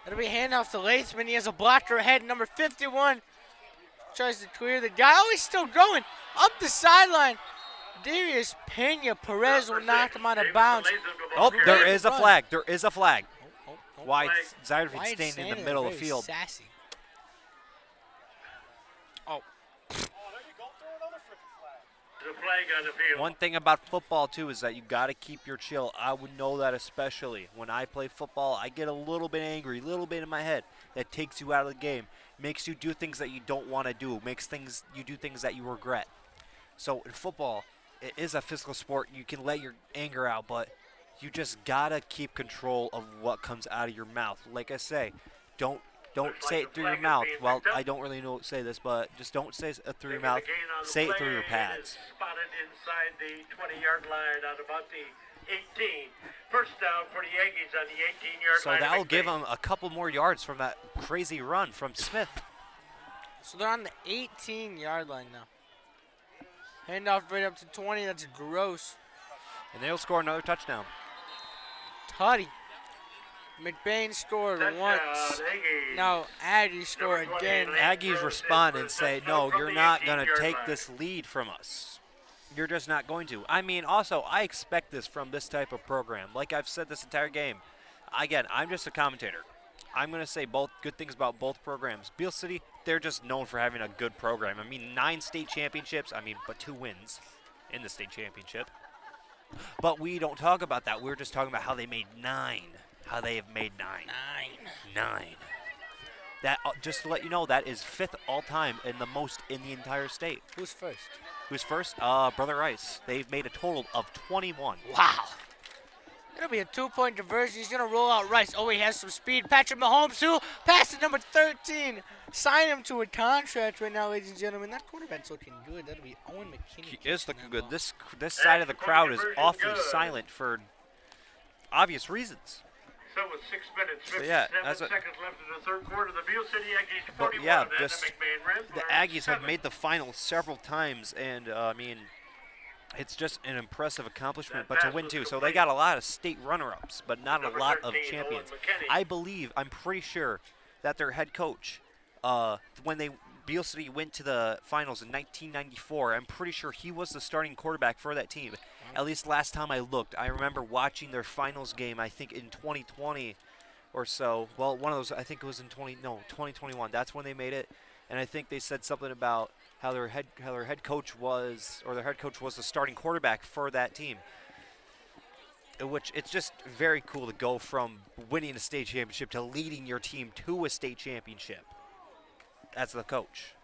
That'll be a handoff to Latham. He has a blocker ahead. Number 51 tries to clear the guy. Oh, he's still going up the sideline. Darius Pena Perez will knock him out of bounds. Oh, there is a flag. There is a flag. Why Wyatt Zyderford's staying in the middle of the field. Sassy. Oh. The flag on the field. One thing about football, too, is that you got to keep your chill. I would know that especially. When I play football, I get a little bit angry, a little bit in my head. That takes you out of the game. Makes you do things that you don't want to do. Makes you do things that you regret. So in football, it is a physical sport. You can let your anger out, but you just got to keep control of what comes out of your mouth. Like I say, don't say it through your mouth. Well, I don't really know say this, but just don't say it through your mouth. Say it through your pads. Spotted inside the 20-yard line on about the 18. First down for the Aggies on the 18-yard So line. that'll give them a couple more yards from that crazy run from Smith. So they're on the 18-yard line now. Handoff right up to 20. That's gross. And they'll score another touchdown. Tutty. McBain scored once. Aggies. Now Aggies score again. Aggies respond and say, no, you're not going to take this lead from us. You're just not going to. I mean, also, I expect this from this type of program. Like I've said this entire game. Again, I'm just a commentator. I'm going to say both good things about both programs. Beal City, they're just known for having a good program. I mean, 9 state championships. I mean, but 2 wins in the state championship. But we don't talk about that. We're just talking about how they made 9. How they have made 9. 9. That, just to let you know, that is 5th all-time and the most in the entire state. Who's first? Who's first? Brother Rice. They've made a total of 21. Wow. It'll be a 2-point conversion. He's going to roll out Rice. Oh, he has some speed. Patrick Mahomes, who pass to number 13. Sign him to a contract right now, ladies and gentlemen. That quarterback's looking good. That'll be Owen McKinney. He is looking good. This side of the crowd is awfully silent for obvious reasons. So with 6 minutes, 57 yeah, seconds left in the third quarter, the Beal City Aggies 41 but yeah, and just the McBain Ramblers the Aggies 7. have made the final several times, and I mean, it's just an impressive accomplishment. But to win too, so they got a lot of state runner-ups, but not a lot of champions. I'm pretty sure that their head coach, when Beal City went to the finals in 1994, I'm pretty sure he was the starting quarterback for that team. At least last time I looked. I remember watching their finals game, I think in 2020 or so. Well, one of those, I think it was in 2021. That's when they made it. And I think they said something about how their head coach was, or their head coach was the starting quarterback for that team. Which, it's just very cool to go from winning a state championship to leading your team to a state championship as the coach.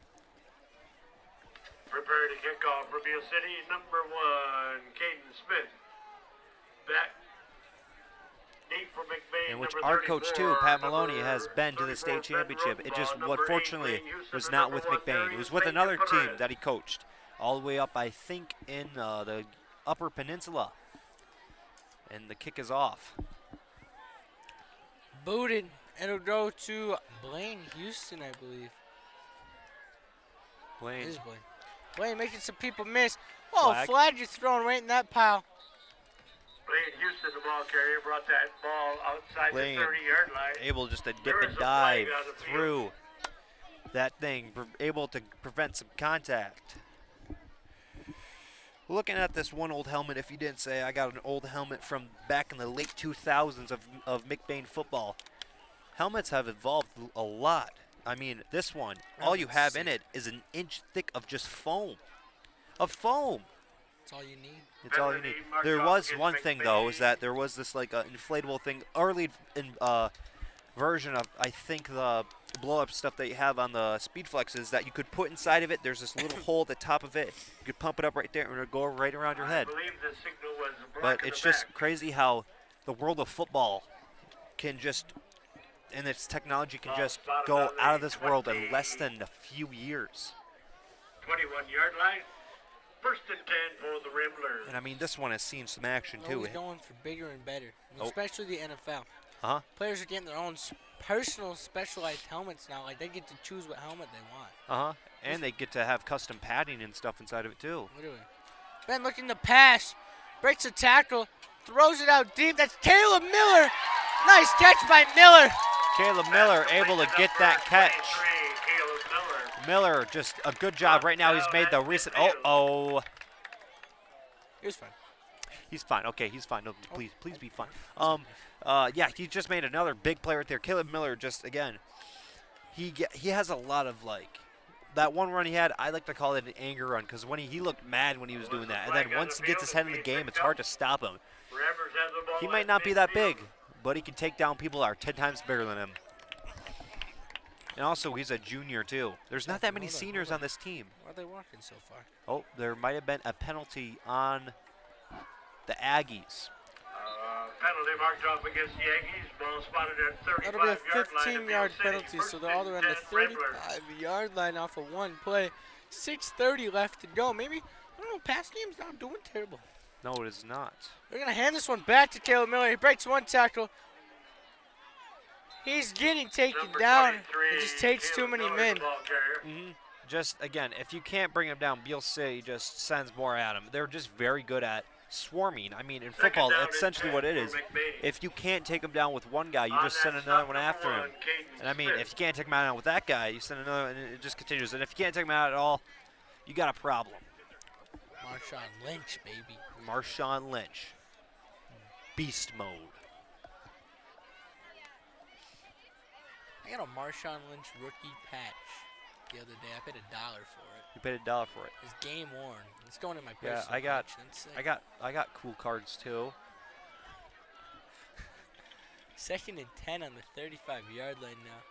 Prepare to kick off for Beal City, number 1, Caden Smith. Back deep for McBain, In which number our 34, coach too, Pat Maloney, number has been to the 34, state championship. It just, number 8, unfortunately, Blaine Houston, was and not number with 1, McBain. It was Darius with another team Perez. that he coached, all the way up, I think, in the Upper Peninsula. And the kick is off. Booted. It'll go to Blaine Houston, I believe. Blaine. It is Blaine. Blaine making some people miss. Oh, Flag. flag is thrown right in that pile. Blaine Houston, the ball carrier, brought that ball outside Blaine the 30-yard line. able just to dip There and is a dive flag on the field. through that thing, able to prevent some contact. Looking at this one old helmet, if you didn't say, I got an old helmet from back in the late 2000s of McBain football. Helmets have evolved a lot. I mean, this one, all you have in it is an inch thick of just foam. Of foam. That's all you need. It's all you need. There was one thing, though, is that there was this, like, inflatable thing, early version of, I think, the blow-up stuff that you have on the Speed Flexes that you could put inside of it. There's this little hole at the top of it. You could pump it up right there, and it would go right around your head. But it's just crazy how the world of football can just, and its technology can just go out of this world in less than a few years. 21-yard line. First and 10 for the Ramblers. And I mean, this one has seen some action too. Always going for bigger and better, especially the NFL. Uh-huh. Players are getting their own personal specialized helmets now. Like, they get to choose what helmet they want. Uh-huh. And they get to have custom padding and stuff inside of it too. Literally. Ben looking to pass, breaks a tackle, throws it out deep. That's Caleb Miller. Nice catch by Miller. Caleb Miller able to get that catch. Miller, just a good job. Right now he's made the recent, He was fine. He's fine. Okay, he's fine. No, please be fine. Yeah, he just made another big play right there. Caleb Miller just, again, he has a lot of, like, that one run he had, I like to call it an anger run, because when he looked mad when he was doing that. And then once he gets his head in the game, it's hard to stop him. He might not be that big, but he can take down people that are 10 times bigger than him. And also, he's a junior, too. There's not that many seniors on this team. Why are they walking so far? Oh, there might have been a penalty on the Aggies. Penalty marked off against the Aggies. Ball spotted at 35-yard line. That'll be a 15-yard penalty, so they're all around the 35-yard line off of one play. 6:30 left to go. Maybe, I don't know, pass game's not doing terrible. No, it is not. They're going to hand this one back to Caleb Miller. He breaks one tackle. He's getting taken down. It just takes too many men. Just, again, if you can't bring him down, Beal City just sends more at him. They're just very good at swarming. I mean, in football, that's essentially what it is. If you can't take him down with one guy, you just send another one after him. And, I mean, if you can't take him out with that guy, you send another, and it just continues. And if you can't take him out at all, you got a problem. Marshawn Lynch, baby. Marshawn Lynch. Beast mode. I got a Marshawn Lynch rookie patch the other day. I paid $1 for it. You paid $1 for it. It's game worn. It's going in my personal Yeah, I got cool cards too. 2nd and 10 on the 35-yard line now.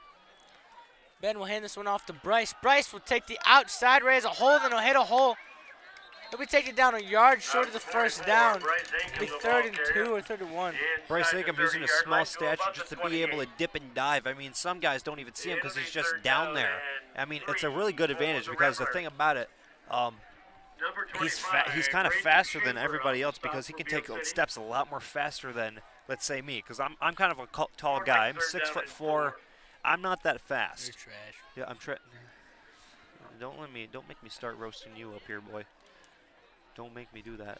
Ben will hand this one off to Bryce. Bryce will take the outside, raise a hole, then he'll hit a hole. He'll be taken down a yard short of the first down. It'll be 3rd and 2 or 3rd and 1. Bryce Aikman using a small stature just to be able to dip and dive. I mean, some guys don't even see him because he's just down there. I mean, it's a really good advantage because the thing about it, he's kind of faster than everybody else because he can take steps a lot more faster than, let's say, me. Because I'm kind of a tall guy. I'm 6'4". I'm not that fast. You're trash. Yeah, I'm trash. Don't make me start roasting you up here, boy. Don't make me do that.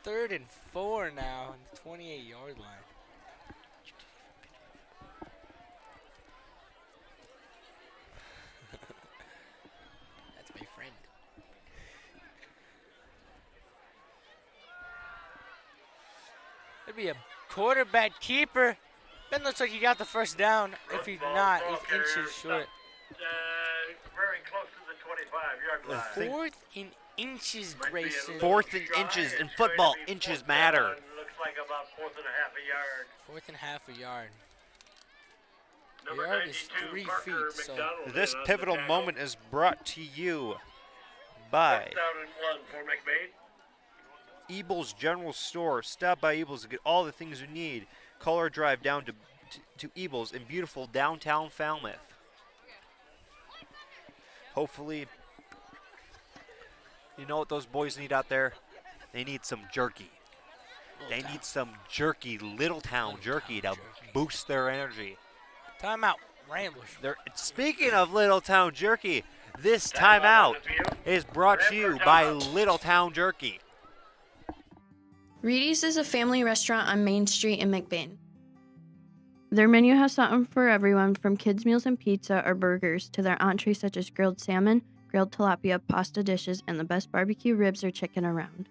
Third and 4 now on the 28-yard line. That's my friend. That'd be a quarterback keeper. Ben looks like he got the first down. If he's not, he's inches short. Very close to the 25-yard line. 4th in inches, Grayson. 4th in inches. In football, inches matter. Looks like about 4th and a half a yard. 4th and half a yard. Number The yard is 92, 3 Parker feet, so McDonald This on the pivotal tackle. moment is brought to you by 1st down and 1 for McBain. Ebel's General Store. Stop by Ebel's to get all the things you need. Call or drive down to Ebel's in beautiful downtown Falmouth. Hopefully, you know what those boys need out there? They need some jerky. They need some jerky, Little Town jerky to boost their energy. timeout. Ramblers. Speaking of Little Town jerky, this timeout is brought to you by Little Town Jerky. Reedy's is a family restaurant on Main Street in McBain. Their menu has something for everyone, from kids' meals and pizza or burgers to their entrees such as grilled salmon, grilled tilapia, pasta dishes, and the best barbecue ribs or chicken around.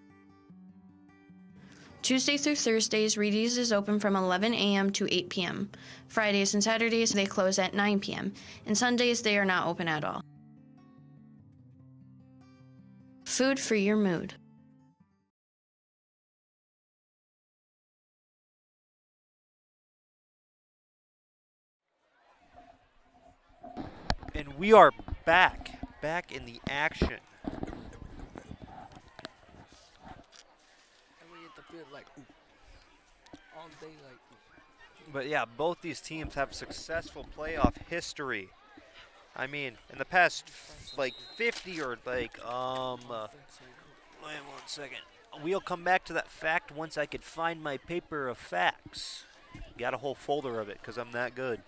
Tuesday through Thursdays, Reedy's is open from 11 a.m. to 8 p.m. Fridays and Saturdays, they close at 9 p.m. And Sundays, they are not open at all. Food for your mood. And we are back in the action. And we hit the field like, ooh. All day like, ooh. But yeah, both these teams have successful playoff history. I mean, in the past, like 50 or like, wait 1 second. We'll come back to that fact once I could find my paper of facts. Got a whole folder of it because I'm that good.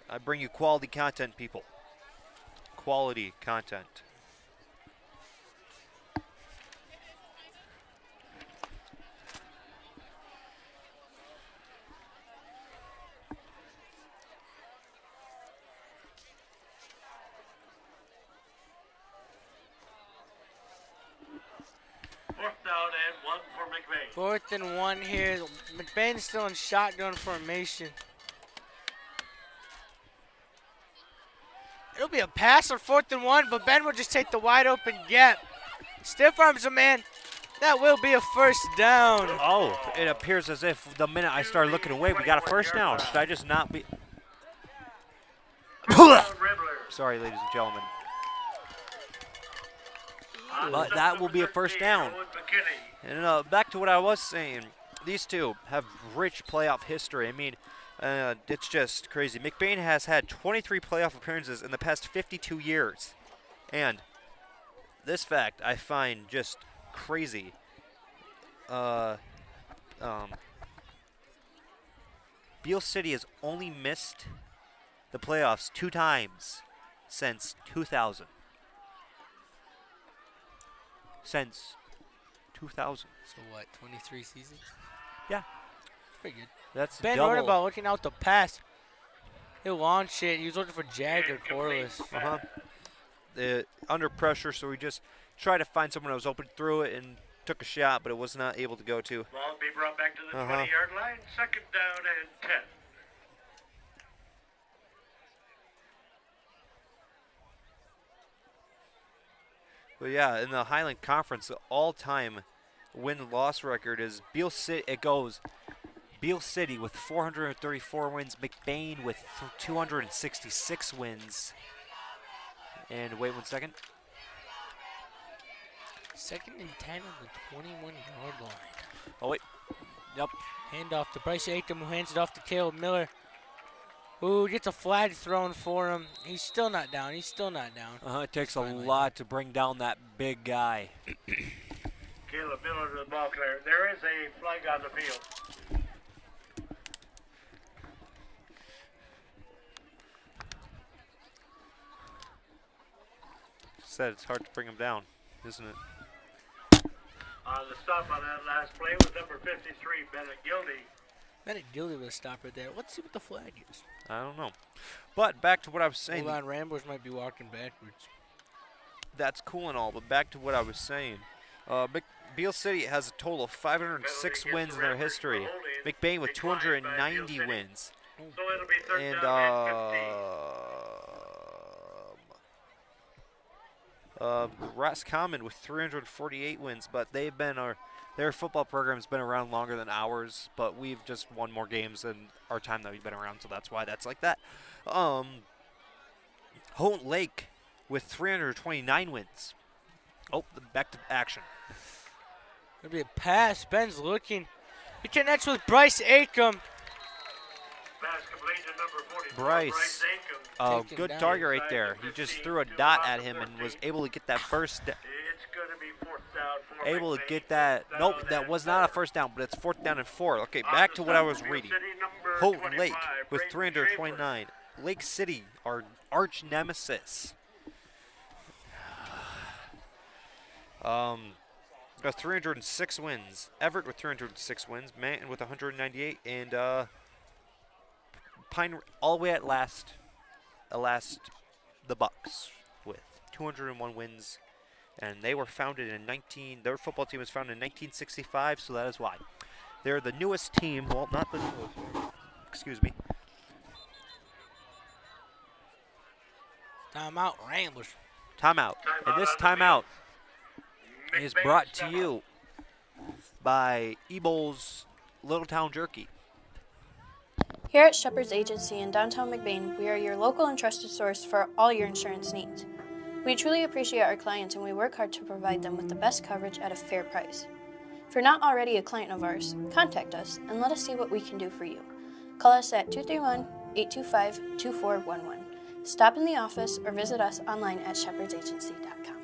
I bring you quality content, people. Quality content. Fourth down and 1 for McBain. 4th and 1 here. McBain's still in shotgun formation. It'll be a pass on 4th and 1, but Ben will just take the wide open gap. Stiff arms him, man. That will be a first down. Oh, it appears as if the minute I started looking away, we got a first down. Should I just not be? Sorry, ladies and gentlemen. But that will be a first down. And back to what I was saying. These two have rich playoff history. I mean, it's just crazy. McBain has had 23 playoff appearances in the past 52 years. And this fact I find just crazy. Beal City has only missed the playoffs 2 times since 2000. Since 2000. So what, 23 seasons? Yeah. Pretty good. That's Ben double. worried about looking out the pass. He'll launch it. He was looking for Jag or Corliss. Under pressure, so we just tried to find someone that was open, threw it, and took a shot, but it was not able to go to. Ball will be brought back to the 20-yard line. 2nd down and 10. But yeah, in the Highland Conference, the all-time win-loss record is Beal City. It goes Beal City with 434 wins, McBain with 266 wins. And wait 1 second. 2nd and 10 on the 21-yard line. Oh wait. Yep. Hand off to Bryce Aiken, who hands it off to Caleb Miller. Who gets a flag thrown for him. He's still not down. He's still not down. It takes a lot to bring down that big guy. Caleb Miller to the ball clear. There is a flag on the field. Said it's hard to bring him down, isn't it? The stop on that last play was number 53, Bennett Gildy. Bennett Gildy with a stop right there. Let's see what the flag is. I don't know. But back to what I was saying. Hold on, Ramblers might be walking backwards. That's cool and all, but back to what I was saying. Beal City has a total of 506 wins in their history. McBain with 290 wins. So it'll be 3rd And Roscommon with 348 wins, but they've been their football program's been around longer than ours, but we've just won more games than our time that we've been around, so that's why that's like that. Houghton Lake with 329 wins. Oh, back to action. It'll be a pass. Ben's looking. He connects with Bryce Aiken. Bryce, good target right there. He just threw a dot at him and was able to get that first down. It's going to be 4th down. Able to get that. Nope, that was not a first down, but it's 4th down and 4. Okay, back to what I was reading. Houghton Lake with 329. Lake City, our arch nemesis. got 306 wins. Everett with 306 wins. Manton with 198. And Pine all the way at last, the Bucks with 201 wins. And they were founded in their football team was founded in 1965, so that is why. They're the newest team. Well, not the newest. Excuse me. Timeout, Ramblers. Timeout. And this timeout is brought to you by Ebel's Little Town Jerky. Here at Shepherd's Agency in downtown McBain, we are your local and trusted source for all your insurance needs. We truly appreciate our clients and we work hard to provide them with the best coverage at a fair price. If you're not already a client of ours, contact us and let us see what we can do for you. Call us at 231-825-2411. Stop in the office or visit us online at shepherdsagency.com.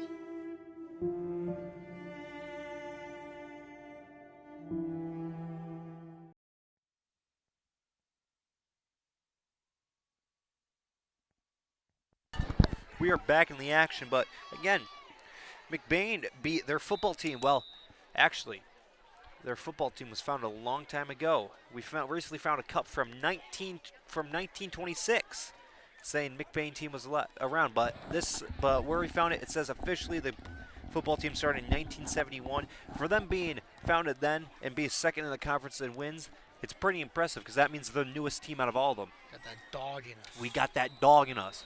We are back in the action, but again, McBain beat their football team. Well, actually, their football team was founded a long time ago. We recently found a cup from 1926, saying McBain team was around. But where we found it, it says officially the football team started in 1971. For them being founded then and be second in the conference in wins, it's pretty impressive because that means they're the newest team out of all of them. Got that dog in us. We got that dog in us.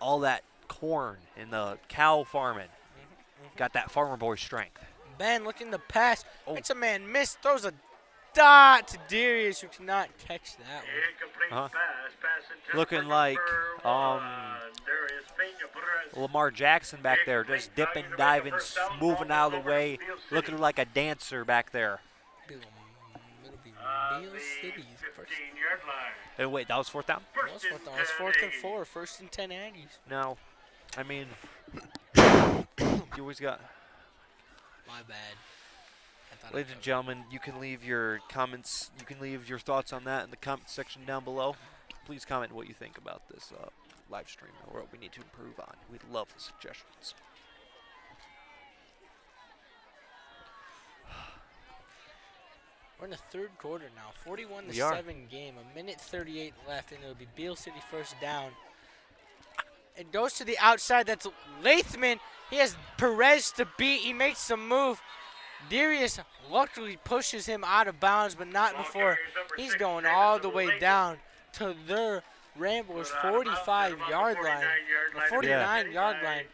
All that corn and the cow farming. Got that farmer boy strength. Ben looking to pass. It's a man miss. Throws a dot to Darius, who cannot catch that one. Looking like Lamar Jackson back there, just dipping, diving, moving out of the way, looking like a dancer back there. It'll be Beal City. And wait, that was fourth down? That was fourth down. It was 4th and 4, 1st and 10 Aggies. No, I mean, you always got. My bad. Ladies and gentlemen, you can leave your comments, you can leave your thoughts on that in the comment section down below. Please comment what you think about this live stream or what we need to improve on. We'd love the suggestions. We're in the third quarter now. 41-7 game. 1:38 left, and it'll be Beal City first down. It goes to the outside. That's Lathman. He has Perez to beat. He makes the move. Darius luckily pushes him out of bounds, but not before. He's going all the way down to their Ramblers' 45-yard line, or 49-yard line.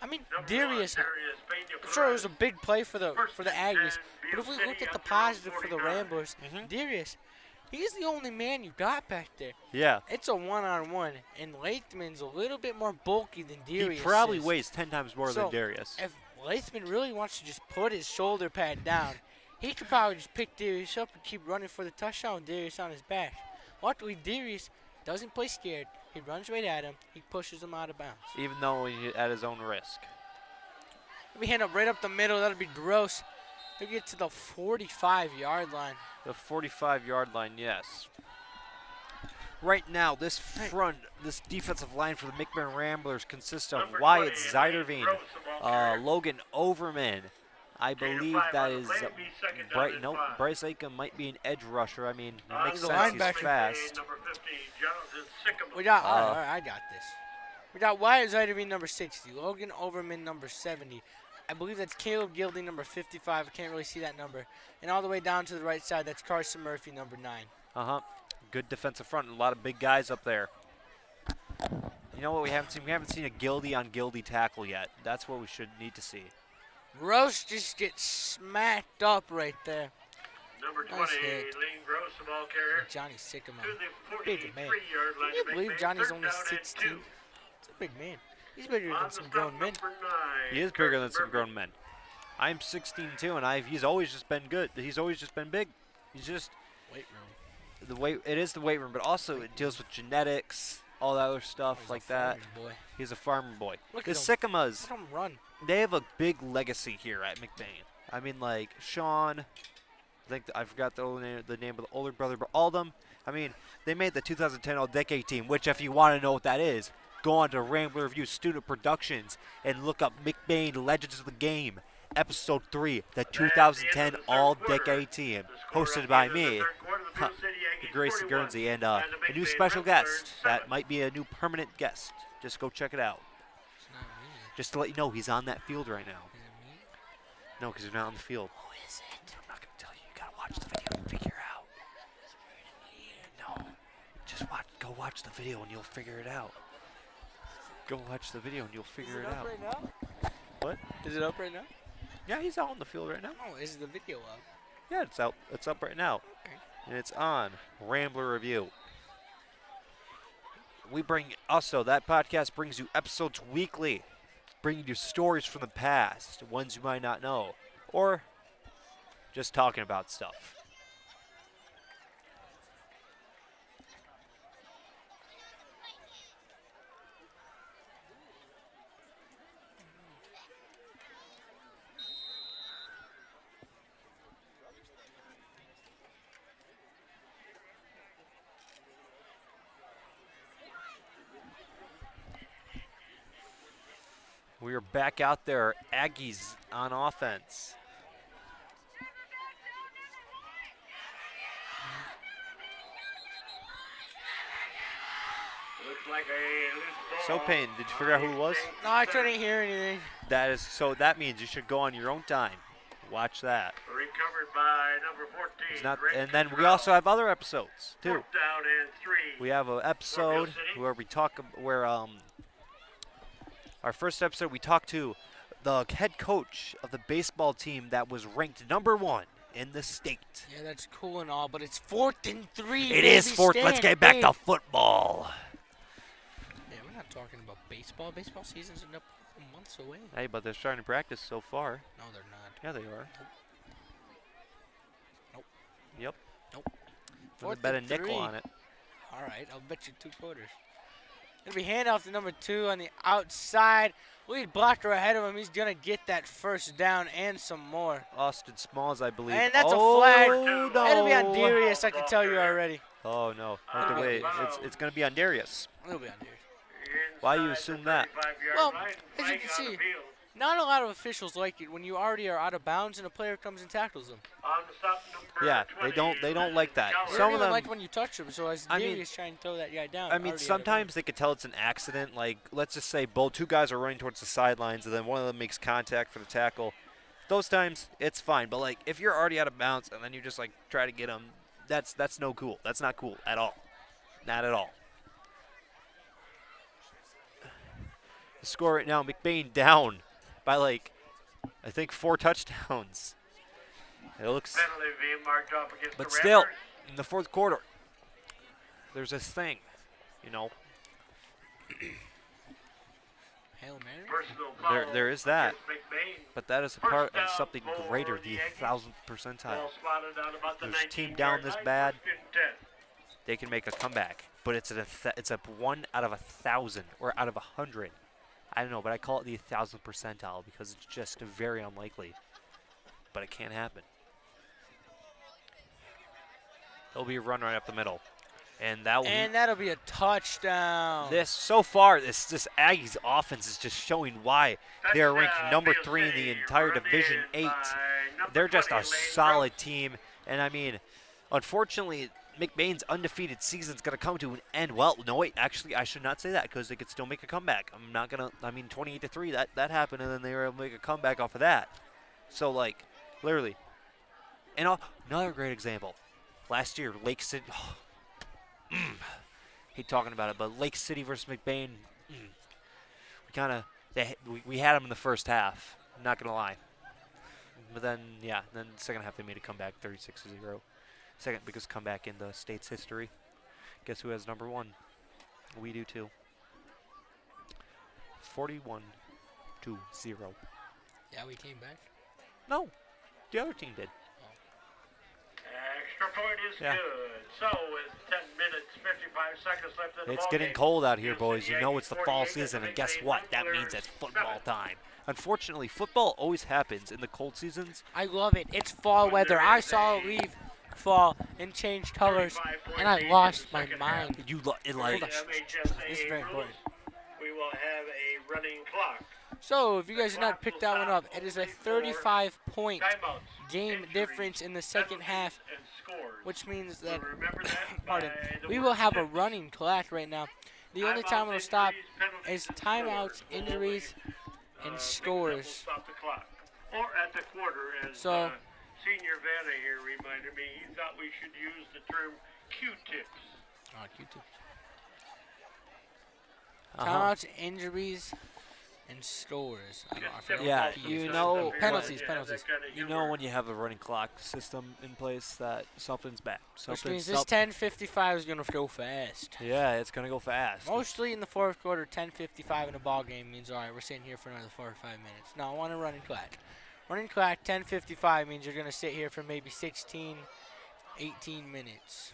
I mean, Darius, I'm sure it was a big play for the Aggies, but if we look at the positive for the Ramblers, Darius, he's the only man you got back there. Yeah. It's a one-on-one, and Lathman's a little bit more bulky than Darius. He probably weighs 10 times more than Darius. If Lathman really wants to just put his shoulder pad down, he could probably just pick Darius up and keep running for the touchdown with Darius on his back. Luckily, Darius doesn't play scared. He runs right at him. He pushes him out of bounds. Even though he's at his own risk. Let me hand up right up the middle. That'll be gross. He'll get to the 45-yard line. The 45-yard line, yes. Right now, this defensive line for the McBain Ramblers consists of Wyatt Zeiderveen, Logan Overman. I believe that is Bryce Aiken might be an edge rusher. I mean, it makes sense. He's fast. We got. All right, I got this. We got Wyatt Zeiderveen, number 60. Logan Overman, number 70. I believe that's Caleb Gildy, number 55. I can't really see that number. And all the way down to the right side, that's Carson Murphy, number 9. Good defensive front. A lot of big guys up there. You know what we haven't seen? We haven't seen a Gildy on Gildy tackle yet. That's what we should need to see. Gross just gets smacked up right there. Number 20, Lane Gross, the ball carrier. Johnny Sycamore. Big man. Can you believe Johnny's only 16? It's a big man. He's bigger than some grown men. He is bigger than some grown men. I'm 16 too, and he's always just been good. He's always just been big. He's just weight room. It is the weight room, but also it deals with genetics, all that other stuff like that. Boy. He's a farmer boy. Look the at Sycamas, him run. They have a big legacy here at McBain. I mean, like Sean. I think I forgot the name of the older brother, but all of them. I mean, they made the 2010 All-Decade team, which if you want to know what that is, go on to Rambler Review Student Productions and look up McBain Legends of the Game. Episode 3, the 2010 All-Decade Team, hosted by me, Gracie Guernsey, and a new special guest that might be a new permanent guest. Just go check it out. Just to let you know, he's on that field right now. No, because you're not on the field. Who is it? I'm not going to tell you. You got to watch the video and figure out. No. Just go watch the video and you'll figure it out. Go watch the video and you'll figure it out. Is it up right now? What? Is it up right now? Yeah, he's out on the field right now. Oh, is the video up? Yeah, it's out. It's up right now. Okay. And it's on Rambler Review. We bring also, that podcast brings you episodes weekly, bringing you stories from the past, ones you might not know, or just talking about stuff. We are back out there, Aggies on offense. Looks like a loose ball. So, Payne, did you figure out who it was? No, I couldn't hear anything. That means you should go on your own time. Watch that. Recovered by number 14. And then we also have other episodes too. 4th down and 3. We have an episode where we talk our first episode we talked to the head coach of the baseball team that was ranked #1 in the state. Yeah, that's cool and all, but it's 4th and 3. It is 4th. Let's get back to football. Yeah, we're not talking about baseball. Baseball season's a couple months away. Hey, but they're starting to practice so far. No, they're not. Yeah, they are. Nope. Yep. Nope. We'll bet a nickel on it. All right, I'll bet you 2 quarters. It'll be handoff to number 2 on the outside. Lead blocker ahead of him. He's going to get that first down and some more. Austin Smalls, I believe. And that's a flag. No. It'll be on Darius, I can tell you already. Oh, no. Wait, it's going to be on Darius. It'll be on Darius. Why you assume that? Well, as you can see, not a lot of officials like it when you already are out of bounds and a player comes and tackles them. Yeah, they don't like that. Some of them like when you touch them. So as Darius trying to throw that guy down. I mean, sometimes they could tell it's an accident. Like, let's just say both 2 guys are running towards the sidelines, and then one of them makes contact for the tackle. Those times, it's fine. But like, if you're already out of bounds and then you just like try to get them, that's no cool. That's not cool at all. Not at all. The score right now, McBain down by like, I think 4 touchdowns. It looks, but still, in the 4th quarter, there's this thing, you know. Hail Mary? There is that, but that is a part of something greater, the 1,000th percentile. There's a team down this bad, they can make a comeback, but it's a 1 out of 1,000 or out of 100. I don't know, but I call it the 1,000th percentile because it's just very unlikely, but it can happen. There'll be a run right up the middle, and that'll be a touchdown. So far, this Aggies offense is just showing why they're ranked #3 in the entire Division 8. They're just a solid team, and I mean, unfortunately, McBain's undefeated season's going to come to an end. Well, no, wait, actually, I should not say that because they could still make a comeback. I'm not going to, 28-3, that happened, and then they were able to make a comeback off of that. So, literally. And another great example. Last year, Lake City, hate talking about it, but Lake City versus McBain, we had them in the first half, I'm not going to lie. But then, yeah, then the second half they made a comeback, 36-0. Second biggest comeback in the state's history. Guess who has #1? We do too. 41-0. Yeah, we came back. No, the other team did. Extra point is good. So with 10 minutes, 55 seconds left in the It's ball getting game. cold out here, boys. You know it's the fall season, and guess what? That means it's football time. Unfortunately, football always happens in the cold seasons. I love it. It's fall weather. I saw a leaf fall and change colors, and I lost my mind. This is very important. We will have a running clock. So, if you guys did not pick that one up, it is a 35-point game difference in the second half, which means that, pardon, we will have a running clock right now. The only time it'll stop is timeouts, injuries, and scores. Or at the quarter, as So, Senior Vanna here reminded me, he thought we should use the term Q-tips. oh, Q-tips. Timeouts, injuries, and scores. I forgot Yeah, what P you is. know, penalties. You know when you have a running clock system in place that something's bad. Which means this 10:55 is gonna go fast. Yeah, it's gonna go fast. Mostly in the fourth quarter, 10:55 in a ball game means all right. We're sitting here for another 4 or 5 minutes. No, I want a running clock. Running clock 10:55 means you're gonna sit here for maybe 16, 18 minutes.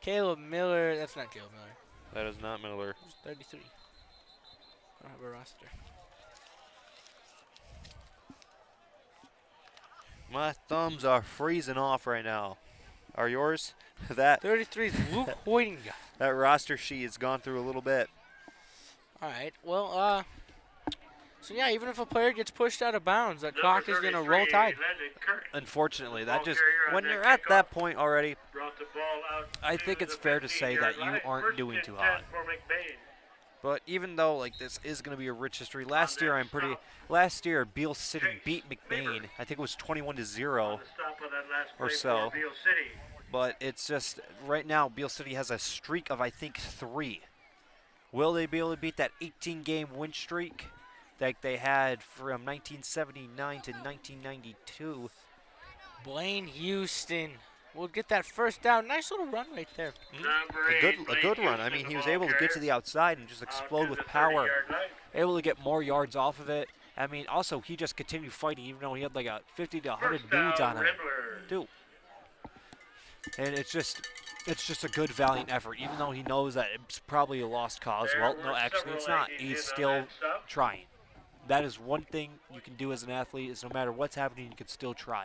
Caleb Miller. That's not Caleb Miller. That is not Miller. He's 33. I don't have a roster. My thumbs are freezing off right now. Are yours? That 33 is Luke Hoytinga. that roster sheet has gone through a little bit. All right. Well, so yeah, even if a player gets pushed out of bounds, that clock is gonna roll tide. Unfortunately, that just when you're at that point already, I think it's fair to say that you aren't doing too hot. But even though like this is going to be a rich history, last year Beal City beat McBain. I think it was 21-0 or so. But it's just right now Beal City has a streak of I think 3. Will they be able to beat that 18-game win streak that they had from 1979 to 1992? Blaine Houston will get that first down. Nice little run right there. A good run. I mean, he was able to get to the outside and just explode with power. Able to get more yards off of it. I mean, also, he just continued fighting even though he had like a 50 to 100 dudes on him. Dude. And it's just a good, valiant effort, even though he knows that it's probably a lost cause. Well, no, actually, it's not. He's still trying. That is one thing you can do as an athlete is no matter what's happening, you can still try.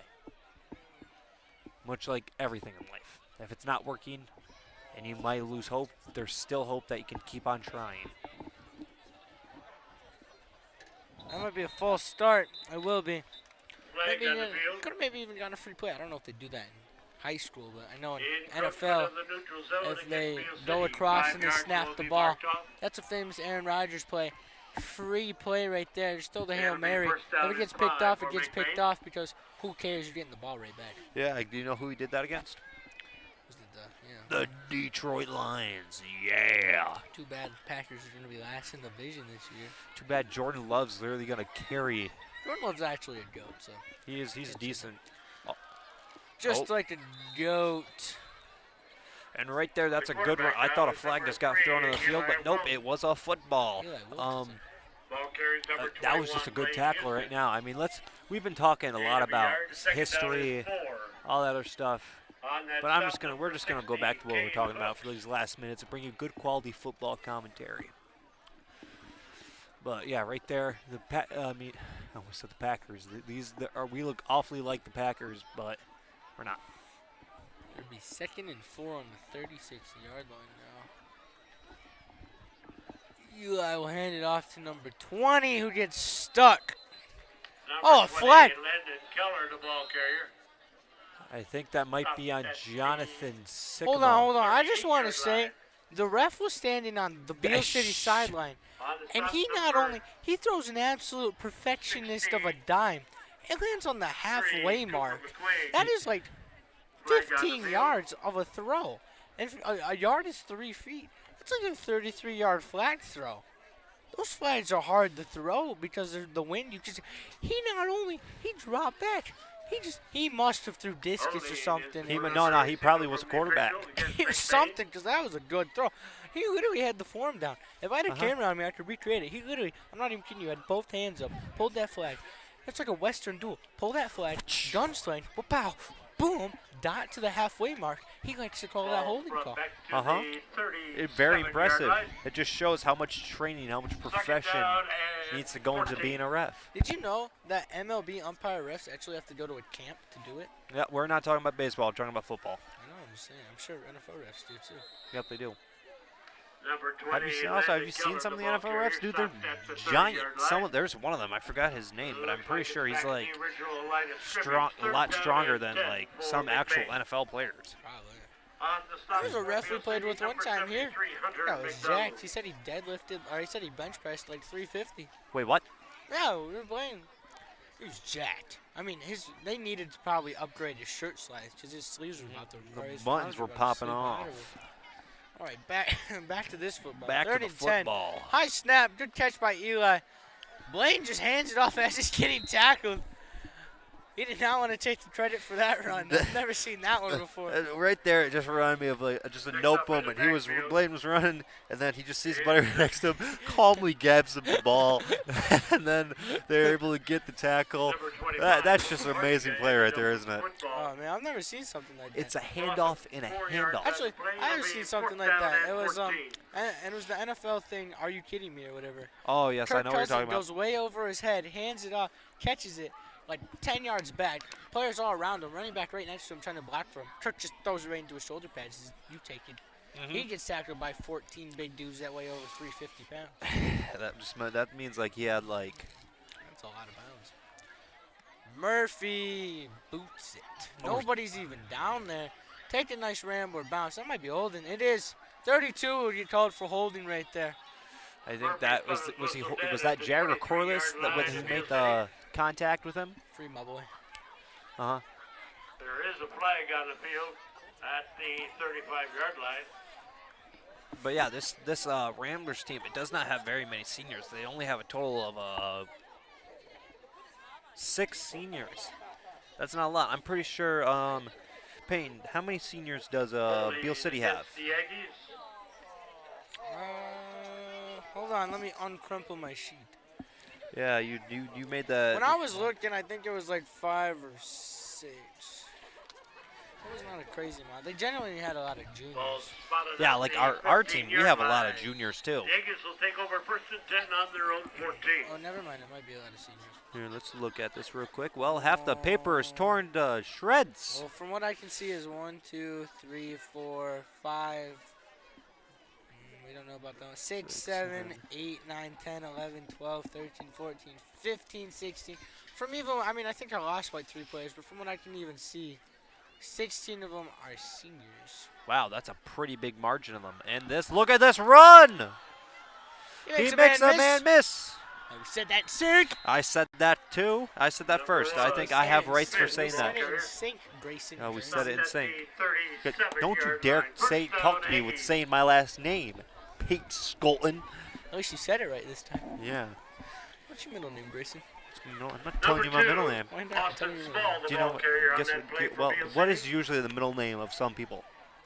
Much like everything in life. If it's not working and you might lose hope, there's still hope that you can keep on trying. That might be a false start. I will be. Could have maybe even gotten a free play. I don't know if they do that in high school, but I know in NFL, if they go across and they snap the ball, that's a famous Aaron Rodgers play. Free play right there. Just throw the Hail Mary. If it gets picked off, it gets picked off because who cares? You're getting the ball right back. Yeah, do you know who he did that against? The Detroit Lions, yeah. Too bad the Packers are going to be last in the division this year. Too bad Jordan Love's literally going to carry. Jordan Love's actually a goat, so. He's decent. Just like a goat. And right there, that's a good one. I thought a flag just got thrown on the field, but nope, it was a football. That was just a good tackle right now. I mean, we've been talking a lot about history, all that other stuff. But we're just gonna go back to what we're talking about for these last minutes and bring you good quality football commentary. But yeah, right there, I almost said the Packers. We look awfully like the Packers, but we're not. It'll be 2nd and 4 on the 36-yard line now. Eli will hand it off to number 20, who gets stuck. Oh, a flag. I think that might be on Jonathan Sycamore. Hold on. I just want to say, the ref was standing on the Beal City sideline, and he throws an absolute perfectionist of a dime. It lands on the halfway mark. That is like 15 yards of a throw. And a yard is 3 feet. It's like a 33-yard flag throw. Those flags are hard to throw because of the wind. He dropped back. He must have threw discus or something. He probably was a quarterback. He was something because that was a good throw. He literally had the form down. If I had a camera on me, I could recreate it. He literally, I'm not even kidding you, had both hands up, pulled that flag. It's like a Western duel. Pull that flag, gunsling, pow, boom, dot to the halfway mark. He likes to call that holding call. Very impressive. It just shows how much training, how much profession needs to go into being a ref. Did you know that MLB umpire refs actually have to go to a camp to do it? Yeah, we're not talking about baseball. We're talking about football. I know, I'm saying. I'm sure NFL refs do too. Yep, they do. Have you seen some of the NFL refs? Dude, they're giant. There's one of them. I forgot his name, but I'm pretty sure he's like a lot stronger than like some actual NFL players. There's a ref we played with one time here. That was jacked. He said he deadlifted, or he said he bench pressed like 350. Wait, what? Yeah, we were playing. He was jacked. I mean, they needed to probably upgrade his shirt size because his sleeves were about to The buttons were popping off. All right, back to this football. Back to the football. High snap, good catch by Eli. Blaine just hands it off as he's getting tackled. He did not want to take the credit for that run. I've never seen that one before. Right there, it just reminded me of like just a note moment. Blaine was running, and then he just sees somebody right next to him, calmly grabs him the ball, and then they're able to get the tackle. That's just an amazing play right there, isn't it? Oh man, I've never seen something like that. It's a handoff in a handoff. Actually, I have seen something like that. It was and it was the NFL thing. Are you kidding me or whatever? Oh yes, I know what you're talking about. Goes way over his head, hands it off, catches it. Like 10 yards back, players all around him, running back right next to him, trying to block for him. Kirk just throws it right into his shoulder pads. Says, you take it. He gets tackled by 14 big dudes that weigh over 350 pounds. That means like he had like. That's a lot of pounds. Murphy boots it. Nobody's even down there. Take a nice Rambler bounce. That might be holding. It is 32. Would get called for holding right there. I think that was that Jared Corliss that when he made the contact with him? Free my boy. Uh-huh. There is a flag on the field at the 35-yard line. But yeah, this Ramblers team, it does not have very many seniors. They only have a total of 6 seniors. That's not a lot. I'm pretty sure, Payne, how many seniors does Beal City have? The Aggies. Hold on, let me uncrumple my sheet. Yeah, you made the. When I was looking, I think it was like 5 or 6. That was not a crazy amount. They generally had a lot of juniors. Yeah, like our team, we have a lot of juniors too. The Aggies will take over 1st and 10 on their own 14. Oh, never mind. It might be a lot of seniors. Here, let's look at this real quick. Well, half the paper is torn to shreds. Well, from what I can see is 1, 2, 3, 4, 5. We don't know about that one. 6, 7, 8, 9, 10, 11, 12, 13, 14, 15, 16. From even, I mean, I think I lost like 3 players, but from what I can even see, 16 of them are seniors. Wow, that's a pretty big margin of them. And look at this run! He makes a man miss. Oh, we said that sync. I said that too. I said that first. I think I have rights for saying that. We said it in sync, Grayson. No, we said it in sync. Don't you dare talk to me with saying my last name. Pete Skolton. At least you said it right this time. Yeah. What's your middle name, Grayson? No, I'm not telling you my middle name. Why not? Tell me your middle name. Do you know? Guess what? Well, what is usually the middle name of some people?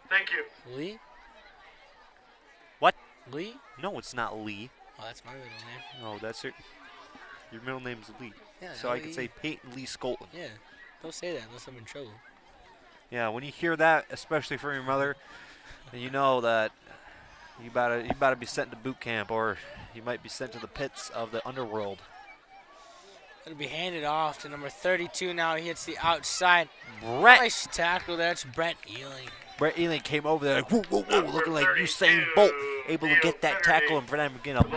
Thank you. Lee? What? Lee? No, it's not Lee. Oh, that's my middle name. No, that's it. Your middle name is Lee. Yeah, so I could say Peyton Lee Skolton. Yeah. Don't say that unless I'm in trouble. Yeah, when you hear that, especially from your mother, then you know that you better be sent to boot camp, or you might be sent to the pits of the underworld. It'll be handed off to number 32 now. He hits the outside. Brett. Nice tackle. That's Brett Ealing. Brett Ealing came over there, like, whoa, whoa, whoa, looking like Usain Bolt, able to get that tackle and for them to get a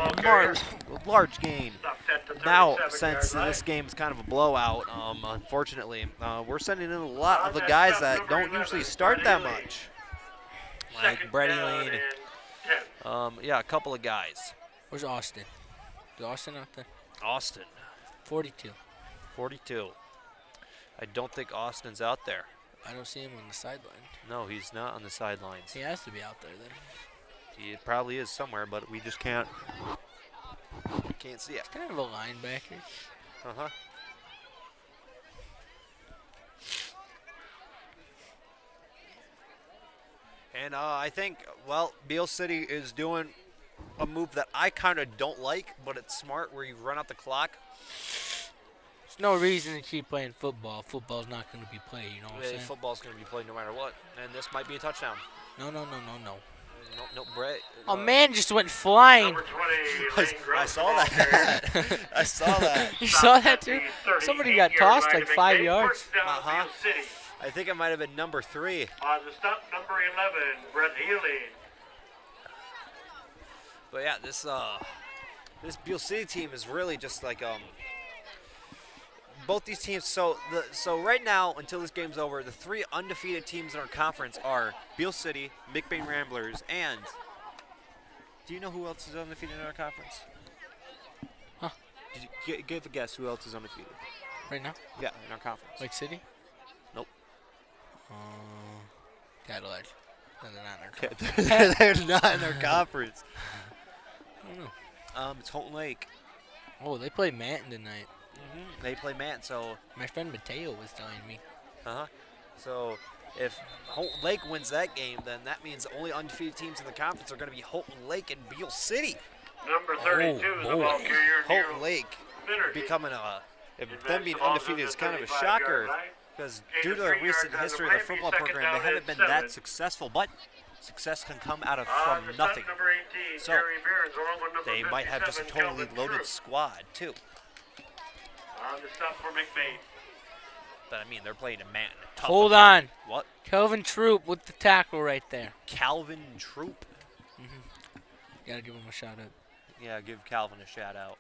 large gain. Now, since this game is kind of a blowout, unfortunately, we're sending in a lot of the guys that don't usually start that much, like Brett Ealing. Yeah, a couple of guys. Where's Austin? Is Austin out there? Austin. 42. 42. I don't think Austin's out there. I don't see him on the sideline. No, he's not on the sidelines. He has to be out there then. He probably is somewhere, but we just can't see it. It's kind of a linebacker. Uh-huh. And I think, well, Beal City is doing a move that I kind of don't like, but it's smart, where you run out the clock. There's no reason to keep playing football. Football's not going to be played, you know what I'm saying? Football's going to be played no matter what, and this might be a touchdown. No. No, Brett. A man just went flying. I saw that. I saw that. You saw that too? Somebody got tossed like 5 yards. Uh-huh. I think it might have been number 3. On the stop, number 11, Brett Ealing. But yeah, this Beal City team is really just like both these teams. So right now, until this game's over, the 3 undefeated teams in our conference are Beal City, McBain Ramblers, and do you know who else is undefeated in our conference? Huh? Did you give a guess who else is undefeated? Right now? Yeah, in our conference. Lake City? Nope. Cadillac. No, they're not in our conference. They're not in our conference. I don't know. It's Houghton Lake. Oh, they play Manton tonight. They play Manton, so. My friend Mateo was telling me. So if Houghton Lake wins that game, then that means the only undefeated teams in the conference are going to be Houghton Lake and Beal City. Number 32 is the ball carrier. Houghton Lake becoming them being undefeated is kind of a shocker because due to the recent history of the football program, they haven't been that successful, but success can come out of from nothing. So they might have just a totally loaded squad too. On the stop for McBain. But I mean, they're playing a man. Hold on. What? Kelvin Troop with the tackle right there. Calvin Troop. Gotta give him a shout out. Yeah, give Calvin a shout out.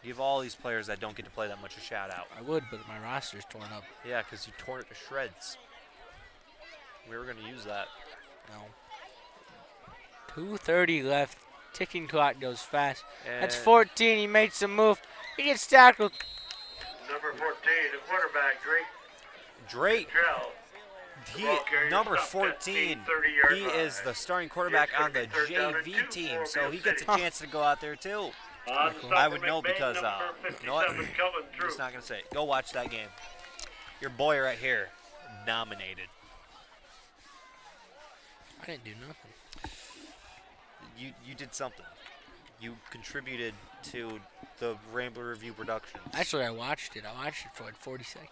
Give all these players that don't get to play that much a shout out. I would, but my roster's torn up. Yeah, because you tore it to shreds. We were going to use that. No. 2:30 left. Ticking clock goes fast. And that's 14. He makes a move. He gets tackled. Number 14, the quarterback, Drake. Number 14, he is the starting quarterback on the JV team, so he gets a chance to go out there too. I would know because, you know what? I'm just not going to say it. Go watch that game. Your boy right here, nominated. I didn't do nothing. You did something. You contributed to the Rambler Review production. Actually, I watched it. I watched it for like 40 seconds.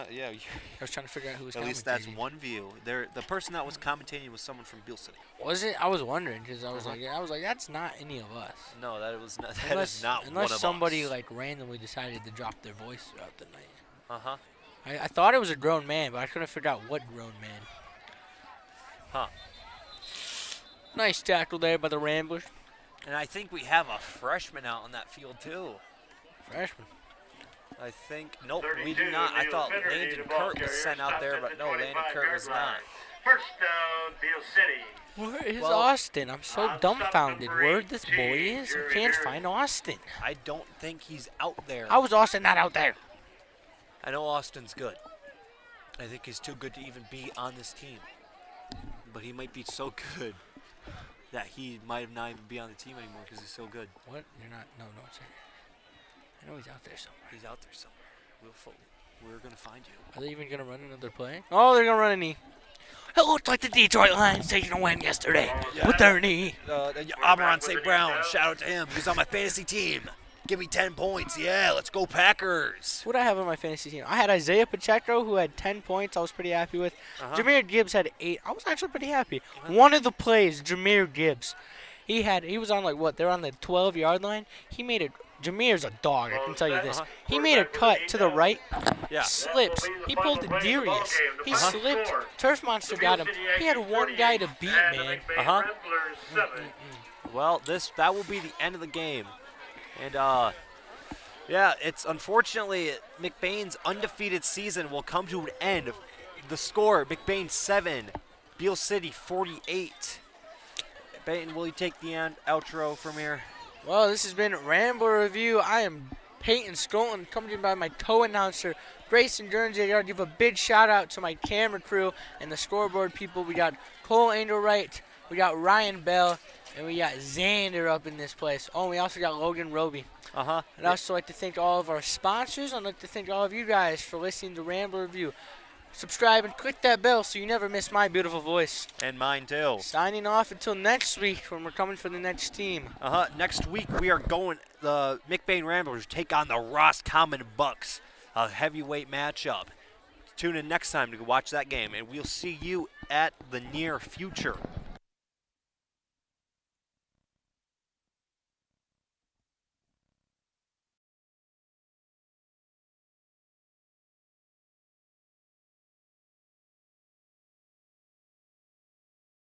Yeah. I was trying to figure out who was commentating. At least that's one view. The person that was commentating was someone from Beal City. Was it? I was wondering because I was like, that's not any of us. No, that is not one of us. Unless somebody like randomly decided to drop their voice throughout the night. Uh-huh. I thought it was a grown man, but I couldn't figure out what grown man. Huh. Nice tackle there by the Ramblers. And I think we have a freshman out on that field too. Freshman? I think, nope, we do not. I thought Landon Kurt was sent out there, but no, Landon Kurt was not. First down, Beal City. Where is Austin? I'm so dumbfounded. Where this boy is? I can't find Austin. I don't think he's out there. How is Austin not out there? I know Austin's good. I think he's too good to even be on this team. But he might be so good that he might not even be on the team anymore because he's so good. What? You're not? No, sir. I know he's out there somewhere. He's out there somewhere. We're going to find you. Are they even going to run another play? Oh, they're going to run a knee. It looks like the Detroit Lions taking a win yesterday with their knee. Amaron St. Brown, shout out to him. He's on my fantasy team. Give me 10 points. Yeah, let's go Packers. What do I have on my fantasy team? I had Isaiah Pacheco, who had 10 points I was pretty happy with. Jameer Gibbs had 8. I was actually pretty happy. One of the plays, Jameer Gibbs, he was on like what? They're on the 12-yard line. He made it. Jameer's a dog, I can tell you this. He made a cut to the right, slips. He pulled the Darius. He slipped. Turf Monster got him. He had one guy to beat, man. Well, that will be the end of the game. And, yeah, it's unfortunately McBain's undefeated season will come to an end. The score, McBain 7, Beal City 48. Peyton, will you take the outro from here? Well, this has been Rambler Review. I am Peyton Skolton, coming to you by my co-announcer, Grayson Guernsey. I got to give a big shout-out to my camera crew and the scoreboard people. We got Cole Angelwright, we got Ryan Bell, and we got Xander up in this place. Oh, and we also got Logan Roby. I'd also like to thank all of our sponsors. I'd like to thank all of you guys for listening to Rambler Review. Subscribe and click that bell so you never miss my beautiful voice. And mine too. Signing off until next week when we're coming for the next team. Next week we are going, the McBain Ramblers take on the Roscommon Bucks, a heavyweight matchup. Tune in next time to watch that game, and we'll see you at the near future.